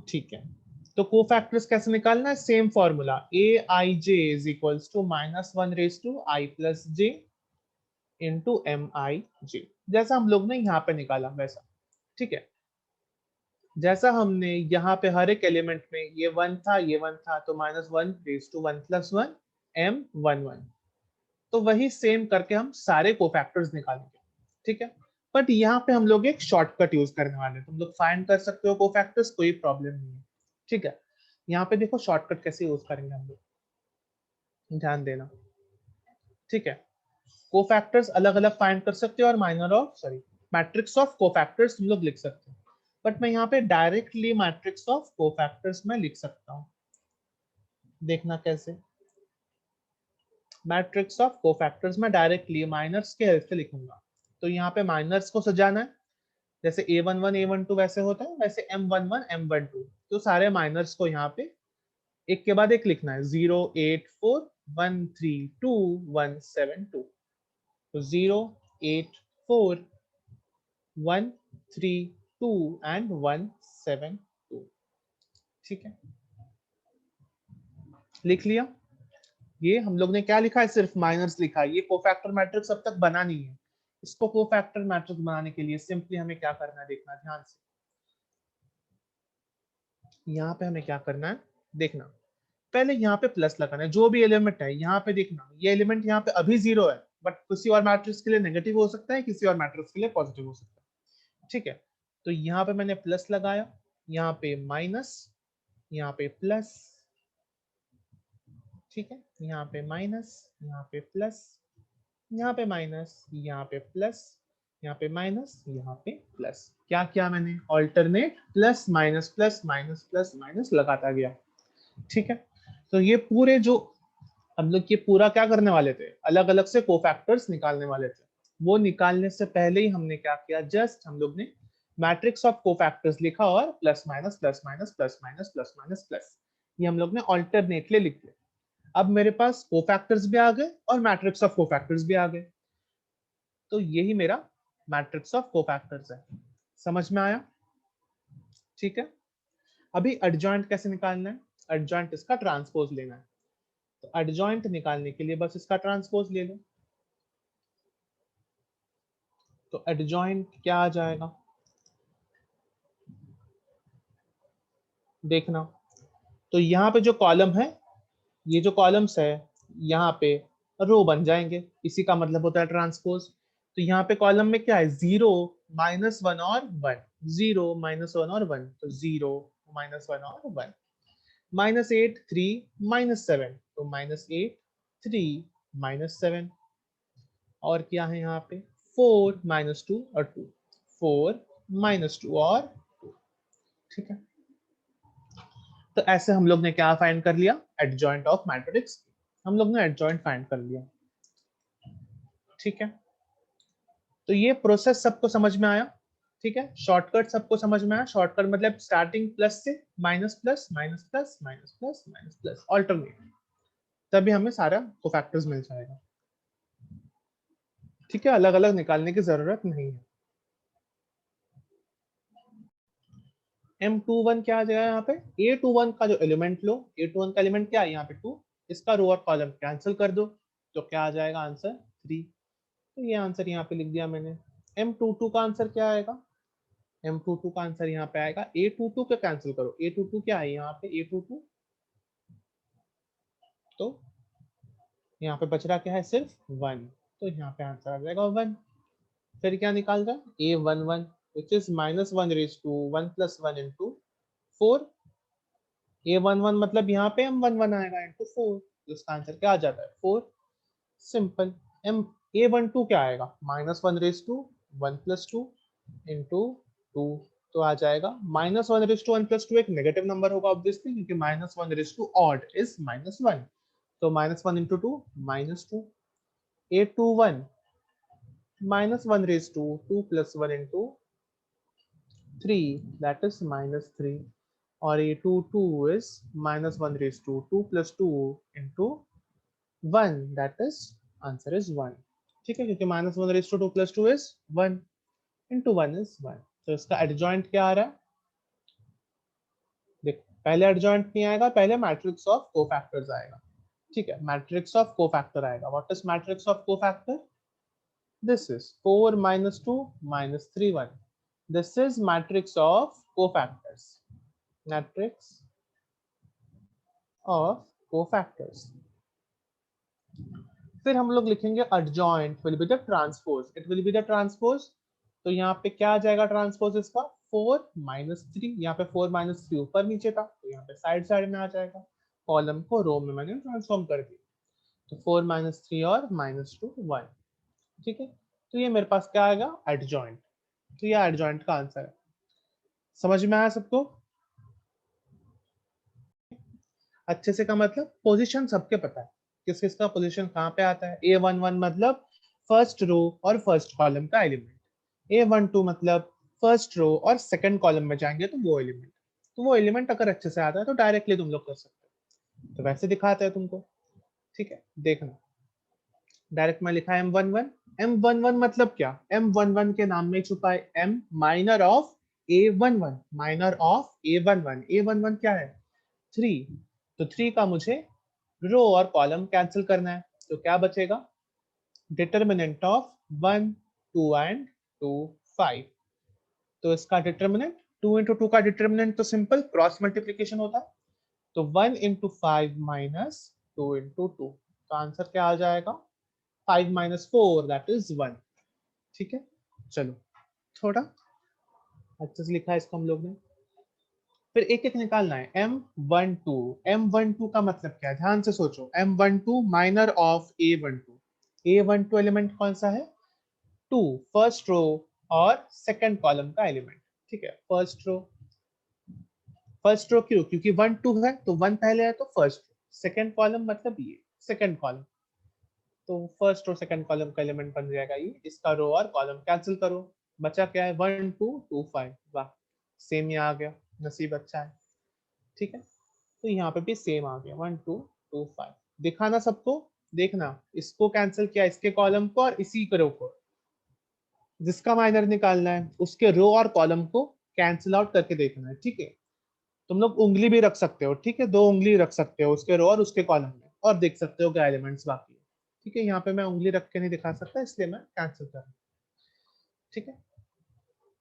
ठीक है, तो कोफैक्टर्स कैसे निकालना है, same formula Aij is equals to -1/i+j into MIJ, जैसा हम लोग ने यहाँ पे निकाला वैसा। ठीक है, जैसा हमने यहाँ पे हर एक एलिमेंट में ये 1 था ये 1 था, तो -1/1 M11, तो वही सेम करके हम सारे कोफैक्टर्स निकालेंगे। ठीक है, बट यहाँ पे हम लोग एक शॉर्टकट यूज करने वाले हैं, तुम लोग फाइंड कर सकते हो कोफैक्टर्स, कोई प्रॉब्लम नहीं है। ठीक है, यहाँ पे देखो शॉर्टकट कैसे यूज करेंगे हम लोग, ध्यान देना। ठीक है, कोफैक्टर्स अलग अलग फाइंड कर सकते हो और minor of sorry matrix of cofactors तुम लोग लिख सकते हो, बट मैं यहाँ पे डायरेक्टली मैट्रिक्स ऑफ कोफैक्टर्स में लिख सकता हूँ। देखना कैसे, मैट्रिक्स ऑफ कोफैक्टर्स में डायरेक्टली माइनर्स के हेल्प से लिखूंगा। तो यहाँ पे माइनर्स को सजाना है, जैसे A11 A12 वैसे होता है, वैसे M11 M12, तो सारे माइनर्स को यहाँ पे एक के बाद एक लिखना है, 0 8 4 1 3 2 1 7 2, तो 0 8 4 1 3 2 एंड 1 7 2। ठीक है, लिख लिया। ये हम लोग ने क्या लिखा है, सिर्फ माइनर्स लिखा है, ये कोफैक्टर मैट्रिक्स अब तक बना नहीं है। इसको कोफैक्टर मैट्रिक्स बनाने के लिए सिंपली हमें क्या करना है, देखना ध्यान से। यहाँ पे हमें क्या करना है देखना, पहले यहाँ पे प्लस लगाना है, जो भी एलिमेंट है यहाँ पे देखना, ये एलिमेंट यहाँ पे अभी 0 है, बट किसी और मैट्रिक्स के लिए नेगेटिव हो सकता है, किसी और मैट्रिक्स के लिए पॉजिटिव हो सकता है। ठीक है, तो यहाँ पे मैंने प्लस लगाया, यहाँ पे माइनस, यहाँ पे प्लस, ठीक है, यहाँ पे माइनस, यहाँ पे प्लस, यहाँ पे माइनस, यहाँ पे प्लस, यहाँ पे माइनस, यहाँ पे प्लस। क्या किया मैंने, alternate plus minus plus minus plus minus लगाता गया। ठीक है, तो ये पूरे जो हम लोग ये पूरा क्या करने वाले थे, अलग अलग से कोफैक्टर्स निकालने वाले थे। वो निकालने से पहले ही हमने क्या किया, जस्ट हम लोग ने मैट्रिक्स ऑफ कोफैक्टर्स लिखा और plus minus plus minus plus minus plus minus plus, ये हम लोग ने ऑल्टरनेटली लिख दिया। अब मेरे पास कोफैक्टर्स भी आ गए और मैट्रिक्स ऑफ कोफैक्टर्स भी आ गए, तो यही मेरा मैट्रिक्स ऑफ कोफैक्टर्स है। समझ में आया? ठीक है, अभी एडजॉइंट कैसे निकालना है, एडजॉइंट इसका ट्रांसपोज लेना है। तो एडजॉइंट निकालने के लिए बस इसका ट्रांसपोज ले लो। तो एडजॉइंट क्या आ जाएगा, देखना। तो यहाँ पे जो कॉलम है, ये जो कॉलम्स है यहाँ पे रो बन जाएंगे, इसी का मतलब होता है ट्रांसपोज। तो यहाँ पे कॉलम में क्या है, 0 -1 और 1, 0 -1 और 1, तो 0 -1 और 1, -8 3 -7, तो -8 3 -7, और क्या है यहाँ पे 4 -2 और 2, 4 -2 और 2। ठीक है, तो ऐसे हम लोग ने क्या फाइंड कर लिया, एडजॉइंट ऑफ मैट्रिक्स, हम लोग ने एडजॉइंट फाइंड कर लिया। ठीक है, तो ये प्रोसेस सबको समझ में आया? ठीक है, शॉर्टकट सबको समझ में आया? शॉर्टकट मतलब स्टार्टिंग प्लस से minus plus minus plus minus plus minus plus alternate, तभी हमें सारा कोफैक्टर्स मिल जाएगा। ठीक है, अलग अलग निकालने की जरूरत नहीं है। M21 क्या आ जाएगा यहाँ पे, A21 का जो एलिमेंट लो, A21 का एलिमेंट क्या है यहाँ पे 2, इसका रो और कॉलम कैंसिल कर दो, तो क्या आ जाएगा आंसर 3। तो ये आंसर यहाँ पे लिख दिया मैंने। M22 का आंसर क्या आएगा, M22 का आंसर यहाँ पे आएगा, A22 का कैंसिल करो, A22 क्या है यहाँ पे A22, तो यहाँ पे बच रहा क्या है, सिर्फ 1, तो यहाँ पे आंसर आ जाएगा 1। फिर क्या निकाल रहा है, A11 which is -1 raised to 1 + 1 into 4, A11 मतलब यहाँ पे M11 आएगा into 4, तो इसका आंसर क्या आ जाता है 4, सिंपल। A12 क्या आएगा, -1 raised to 1 + 2 into 2, तो आ जाएगा -1 raised to 1 + 2 एक नेगेटिव नंबर होगा ऑब्वियसली, क्योंकि -1 raised to odd is -1, तो -1 into 2 -2। A21 -1 raised to 2 + 1 into 3, that is -3, और A22 is -1 raised to 2 + 2 into 1, that is answer is 1। ठीक है, क्योंकि -1 raised to 2 + 2 is 1 into 1 is 1, तो इसका एडजॉइंट क्या आ रहा है, देख पहले एडजॉइंट नहीं आएगा, पहले मैट्रिक्स ऑफ कोफैक्टर्स आएगा। ठीक है, मैट्रिक्स ऑफ कोफैक्टर आएगा। What is matrix of cofactor, this is 4 -2 -3 1, this is matrix of cofactors, matrix of cofactors। फिर हम लोग लिखेंगे adjoint will be the transpose, it will be the transpose, तो यहाँ पे क्या आ जाएगा ट्रांसपोज इसका, 4 -3, यहाँ पे 4 -3 ऊपर नीचे था, तो यहाँ पे साइड साइड में आ जाएगा, कॉलम को रो में मैंने ट्रांसफॉर्म कर दिया, तो 4 -3 और -2 1। ठीक है, तो ये मेरे पास क्या आएगा, एडजॉइंट, तो ये एडजॉइंट का आंसर है। समझ में आया सबको अच्छे से, का मतलब पोजीशन सबके पता है, किस किस का पोजीशन कहाँ पे आता है। A11 मतलब फर्स्ट रो और फर्स्ट कॉलम का एलिमेंट, A12 मतलब फर्स्ट रो और सेकंड कॉलम में जाएंगे तो वो एलिमेंट, तो वो एलिमेंट अगर अच्छे से आता है तो डायरेक्टली तुम लोग कर सकते हो, तो वैसे दिखाते हैं तुमको। ठीक है, देखना डायरेक्ट में लिखा है M11, M11 मतलब क्या, M11 के नाम में छुपा है M minor of A11, minor of A11, A11 क्या है 3, तो 3 का मुझे रो और कॉलम कैंसिल करना है, तो क्या बचेगा, डिटर्मिनेंट ऑफ 1 2 एंड 2 5, तो इसका डिटर्मिनेंट 2 into 2 का डिटर्मिनेंट तो सिंपल क्रॉस मल्टीप्लीकेशन होता है, तो 1 इंटू 5 माइनस 2 इंटू 2, तो आंसर क्या आ जाएगा 5 माइनस 4 दैट इज 1। ठीक है, चलो थोड़ा अच्छे से लिखा है इसको हम लोग ने। फिर एक एक निकालना है। M12 का मतलब क्या है, ध्यान से सोचो। M12 minor of A12 element कौन सा है, 2, फर्स्ट रो और सेकंड कॉलम का एलिमेंट। ठीक है, फर्स्ट रो क्यों, क्योंकि 1 2 है तो 1 पहले है तो फर्स्ट रो, सेकंड कॉलम मतलब ये सेकंड कॉलम, तो फर्स्ट रो सेकंड कॉलम का एलिमेंट बन जाएगा ये। इसका रो और कॉलम कैंसिल करो, बचा क्या है 1 2 2 5। वाह, सेम ही आ गया, नसीब अच्छा है। ठीक है, तो यहाँ पे भी सेम आ गया 1 2 2 5। दिखाना सबको, देखना इसको कैंसिल किया, इसके कॉलम को और इसी रो को, जिसका माइनर निकालना है उसके रो और कॉलम को कैंसिल आउट करके देखना है। ठीक है, तुम लोग उंगली भी रख सकते हो, ठीक है, 2 उंगली रख सकते हो उसके रो और उसके कॉलम में, और देख सकते हो क्या एलिमेंट्स बाकी है। ठीक है, यहाँ पे मैं उंगली रख के नहीं दिखा सकता इसलिए मैं कैंसिल कर रहा हूँ। ठीक है,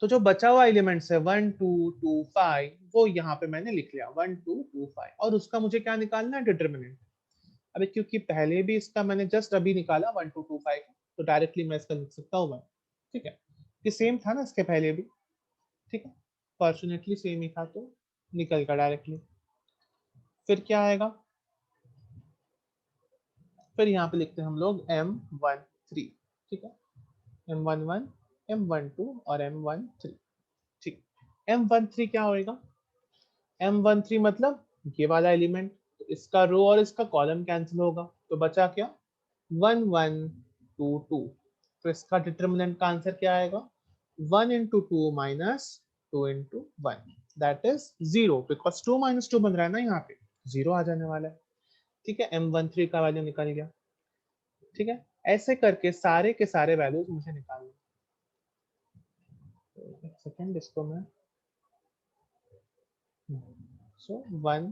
तो जो बचा हुआ एलिमेंट्स है 1 2 2 5, वो यहाँ पे मैंने लिख लिया 1 2 2 5, और उसका मुझे क्या निकालना है, डिटर्मिनेंट। अभी क्योंकि पहले भी इसका मैंने जस्ट अभी निकाला 1 2 2 5, तो डायरेक्टली मैं इसका लिख सकता हूँ 1। ठीक है, ये सेम था ना इसके पहले भी। ठीक है, फॉर्चुनेटली सेम ही था तो निकल गया डायरेक्टली। फिर क्या आएगा, फिर यहाँ पे लिखते हैं हम लोग M13। ठीक है, M11 M12 और M13। ठीक, M13 क्या होएगा, M13 मतलब ये वाला एलिमेंट, तो इसका रो और इसका कॉलम कैंसिल होगा, तो बचा क्या 1 1 2 2। तो इसका डिटर्मिनेंट का आंसर क्या आएगा 1 into 2 minus 2 into 1, that is 0, because 2 minus 2 बन रहा है ना, यहाँ पे 0 आ जाने वाला है। ठीक है, M13 का वैल्यू निकल गया। ठीक है, ऐसे करके सारे के सारे वैल्यूज मुझे निकालने। तो एक सेकेंड, इसको मैं सो 1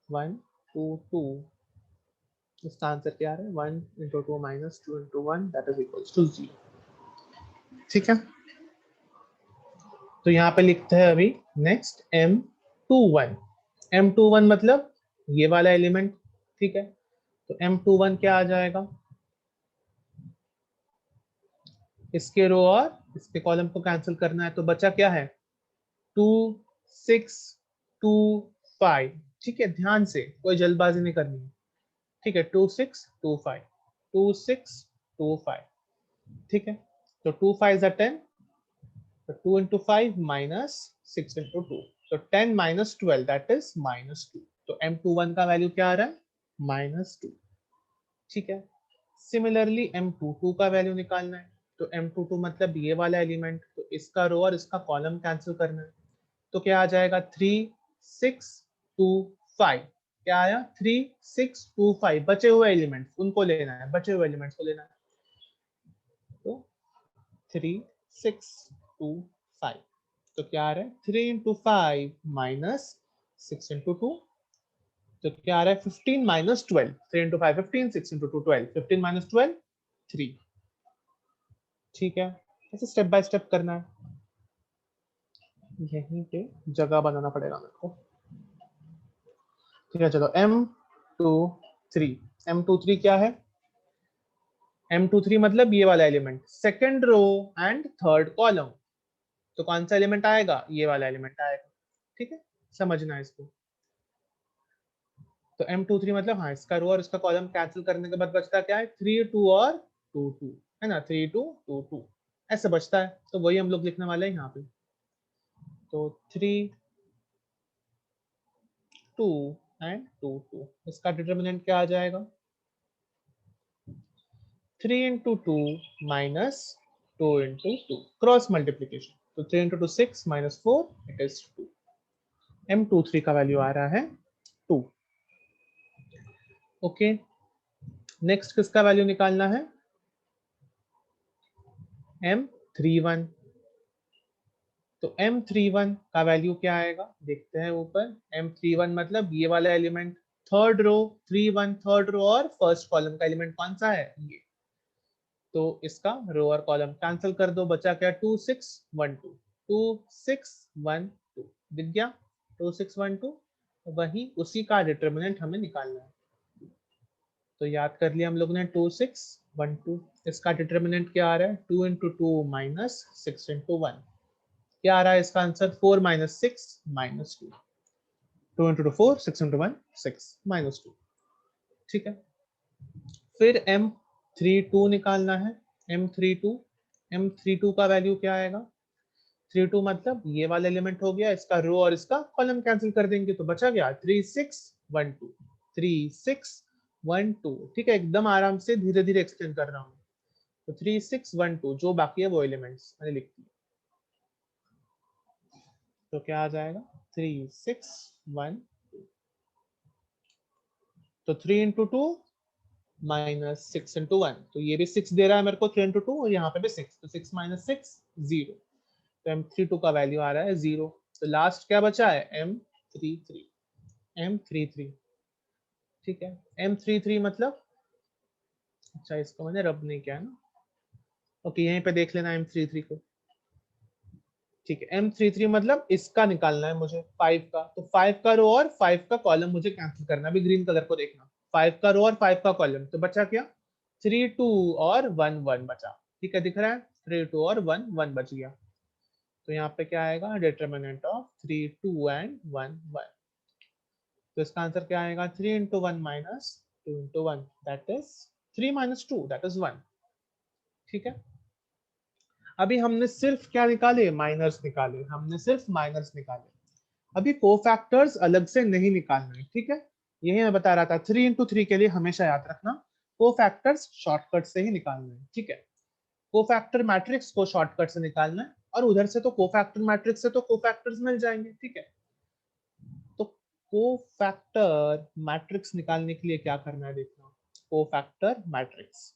1 2 2, इसका आंसर क्या है 1 into 2 minus 2 into 1 that is equals to 0। ठीक है, तो यहाँ पे लिखते हैं अभी नेक्स्ट M21 मतलब ये वाला एलिमेंट। ठीक है, तो M21 क्या आ जाएगा, इसके रो और इसके कॉलम को कैंसिल करना है, तो बचा क्या है 2 6 2 5। ठीक है, ध्यान से, कोई जल्दबाजी नहीं करनी है। ठीक है, 2 6 2 5 2 6 2 5। ठीक है, तो 2 5 10, तो 2 into 5 minus 6 into 2, so 10 minus 12 that is minus 2। तो M21 का वैल्यू क्या आ रहा है -2। ठीक है, सिमिलरली M22 का वैल्यू निकालना है, तो M22 मतलब ये वाला एलिमेंट, तो इसका रो और इसका कॉलम कैंसिल करना है, तो क्या आ जाएगा 3 6 2 5। क्या आया 3 6 2 5, बचे हुए एलिमेंट्स उनको लेना है, बचे हुए एलिमेंट्स को लेना है, तो 3 6 2 5। तो क्या आ रहा है 3 इंटू 5 माइनस 6 इंटू 2, तो क्या आ रहा है 15 माइनस 12। 3 into 5 15, 6 into 2 12, 15 minus 12 3। ठीक है, ऐसे स्टेप बाय स्टेप करना है, यहीं पे जगह बनाना पड़ेगा मेरे को। ठीक है, चलो M23। M23 क्या है, M23 मतलब ये वाला element, second row and third column, तो कौन सा एलिमेंट आएगा, ये वाला एलिमेंट आएगा। ठीक है, समझना है इसको। तो M23 मतलब हाँ, इसका रो और इसका कॉलम कैंसिल करने के बाद बचता क्या है 3 2 और 2 2, है ना, 3 2 2 2 ऐसे बचता है, तो वही हम लोग लिखने वाले हैं यहाँ पे। तो 3 2 एंड 2 2, इसका डिटर्मिनेंट क्या आ जाएगा 3 into 2 minus 2 into 2, cross multiplication, तो 3 into 2 6 minus 4 it is 2। M23 का वैल्यू आ रहा है 2। ओके, नेक्स्ट किसका वैल्यू निकालना है M31। तो M31 का वैल्यू क्या आएगा, देखते हैं ऊपर। M31 मतलब ये वाला element, third row 3 1, third row और फर्स्ट कॉलम का एलिमेंट कौन सा है ये, तो इसका रो और कॉलम कैंसिल कर दो, बचा क्या 2 6 1 2 2 6 1 2, दिख गया 2 6 1 2। वही उसी का डिटर्मिनेंट हमें निकालना है। तो याद कर लिया हम लोग ने 2 6 1 2, इसका डिटर्मिनेंट क्या आ रहा है 2 इंटू 2 माइनस 6 इंटू 1, क्या आ रहा है इसका answer 4 minus 6 minus 2, 2 into 4 6 into 1 6 minus 2। ठीक है, फिर M32 निकालना है। M32 का वैल्यू क्या आएगा 32 मतलब ये वाला एलिमेंट हो गया, इसका रो और इसका कॉलम कैंसिल कर देंगे तो बचा गया 3 6 1 2 3 6 1 2। ठीक है, एकदम आराम से धीरे धीरे एक्सटेंड कर रहा हूँ। तो 3 6 1 2 जो बाकी है वो एलिमेंट्स मैंने लिख दिए। तो क्या आ जाएगा 3 6 1 2, तो 3 इंटू 2 माइनस 6 इंटू 1, तो ये भी 6 दे रहा है मेरे को 3 इंटू 2 और यहाँ पे भी 6, तो 6 माइनस 6 0। तो M32 का वैल्यू आ रहा है 0। तो लास्ट क्या बचा है M33। ठीक है, M33 मतलब, अच्छा इसको मैंने रब नहीं किया ना, ओके यहीं पे देख लेना M33 को। ठीक है, M33 मतलब इसका निकालना है मुझे 5 का, तो 5 का रो और 5 का कॉलम मुझे कैंसिल करना है। अभी ग्रीन कलर को देखना, 5 का रो और 5 का कॉलम, तो बचा क्या 3 2 और 1 1 बचा। ठीक है, दिख रहा है 3 2 और 1 1 बच गया। तो यहाँ पे क्या आएगा डिटर्मिनेंट ऑफ 3 2 एंड 1 1। तो इसका आंसर क्या आएगा 3 into 1 minus 2 into 1 that is 3 minus 2 that is 1। ठीक है, अभी हमने सिर्फ क्या निकाले माइनर्स निकाले, हमने सिर्फ माइनर्स निकाले। अभी कोफैक्टर्स अलग से नहीं निकालना है। ठीक है, यही मैं बता रहा था 3 इंटू 3 के लिए हमेशा याद रखना कोफैक्टर्स शॉर्टकट से ही निकालना है। ठीक है, कोफैक्टर मैट्रिक्स को शॉर्टकट से निकालना है और उधर से तो कोफैक्टर मैट्रिक्स से तो कोफैक्टर्स मिल जाएंगे। ठीक है, तो कोफैक्टर मैट्रिक्स निकालने के लिए क्या करना है देखना, कोफैक्टर मैट्रिक्स,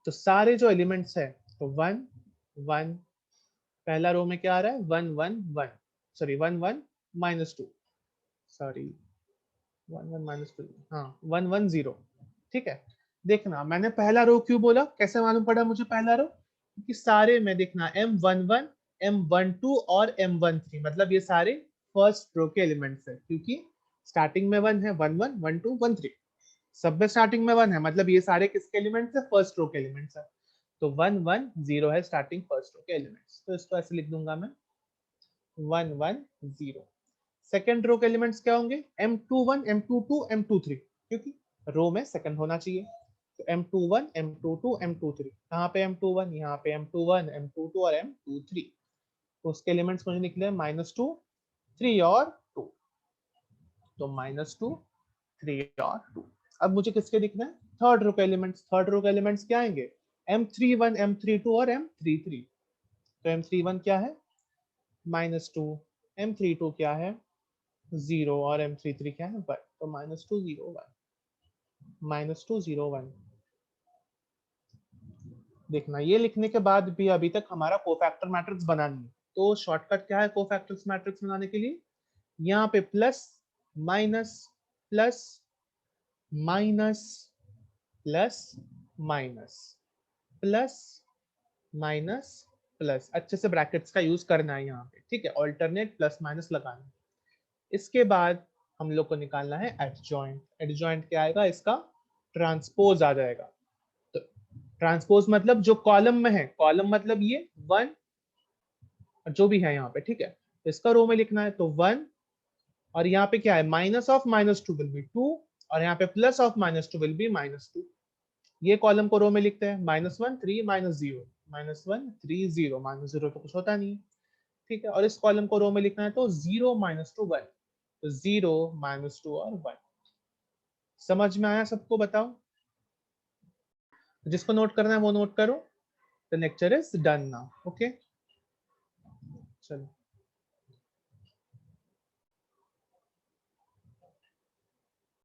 तो सारे जो एलिमेंट्स है तो 1 1, पहला रो में क्या आ रहा है 1 1 1, सॉरी 1 1 माइनस 2, सॉरी 1 1 माइनस 2, हाँ 1 1 0। ठीक है, देखना मैंने पहला रो क्यों बोला, कैसे मालूम पड़ा मुझे पहला रो, क्योंकि सारे में देखना M11 M12 और M13 मतलब ये सारे फर्स्ट रो के एलिमेंट्स है, क्योंकि स्टार्टिंग में 1 है 1 1 1 2 1 3, सब में स्टार्टिंग में 1 है, मतलब ये सारे किसके एलिमेंट्स है फर्स्ट रो के एलिमेंट्स है। तो 1 1 0 है स्टार्टिंग फर्स्ट रो के एलिमेंट्स, तो इसको ऐसे लिख दूंगा मैं 1 1 0। सेकेंड रो के एलिमेंट्स क्या होंगे M21 M22 M23, क्योंकि रो में सेकंड होना चाहिए। तो M21 M22 M23, कहाँ पे M21, यहाँ पे M21 M22 और M23। तो उसके एलिमेंट्स मुझे निकले -2 3 और 2, तो -2 3 और 2। अब मुझे किसके दिखना है थर्ड रो के एलिमेंट्स, थर्ड रो के एलिमेंट्स क्या आएंगे M31 M32 और M33। तो M31 क्या है -2, M32 क्या है 0 और M33 क्या है 1, तो -2 0 1 -2 0 1। देखना ये लिखने के बाद भी अभी तक हमारा कोफैक्टर मैट्रिक्स बना नहीं है, तो शॉर्टकट क्या है कोफैक्टर मैट्रिक्स बनाने के लिए, यहाँ पे plus minus plus minus plus minus plus minus plus, अच्छे से ब्रैकेट्स का यूज करना है यहाँ पे। ठीक है, ऑल्टरनेट प्लस माइनस लगाना है। इसके बाद हम लोग को निकालना है एडजॉइंट। एडजॉइंट क्या आएगा इसका ट्रांसपोज आ जाएगा। तो ट्रांसपोज मतलब जो कॉलम में है, कॉलम मतलब ये 1 जो भी है यहाँ पे। ठीक है, तो इसका रो में लिखना है तो 1, और यहाँ पे क्या है माइनस ऑफ -2 विल बी 2, और यहाँ पे प्लस ऑफ -2 विल बी -2। ये कॉलम को रो में लिखते हैं -1 3 -0 -1 3 0, -0 तो कुछ होता नहीं है। ठीक है, और इस कॉलम को रो में लिखना है तो 0 -2 1, तो 0 -2 और 1। समझ में आया सबको बताओ, जिसको नोट करना है वो नोट करो। The lecture is done now. Okay, चलो।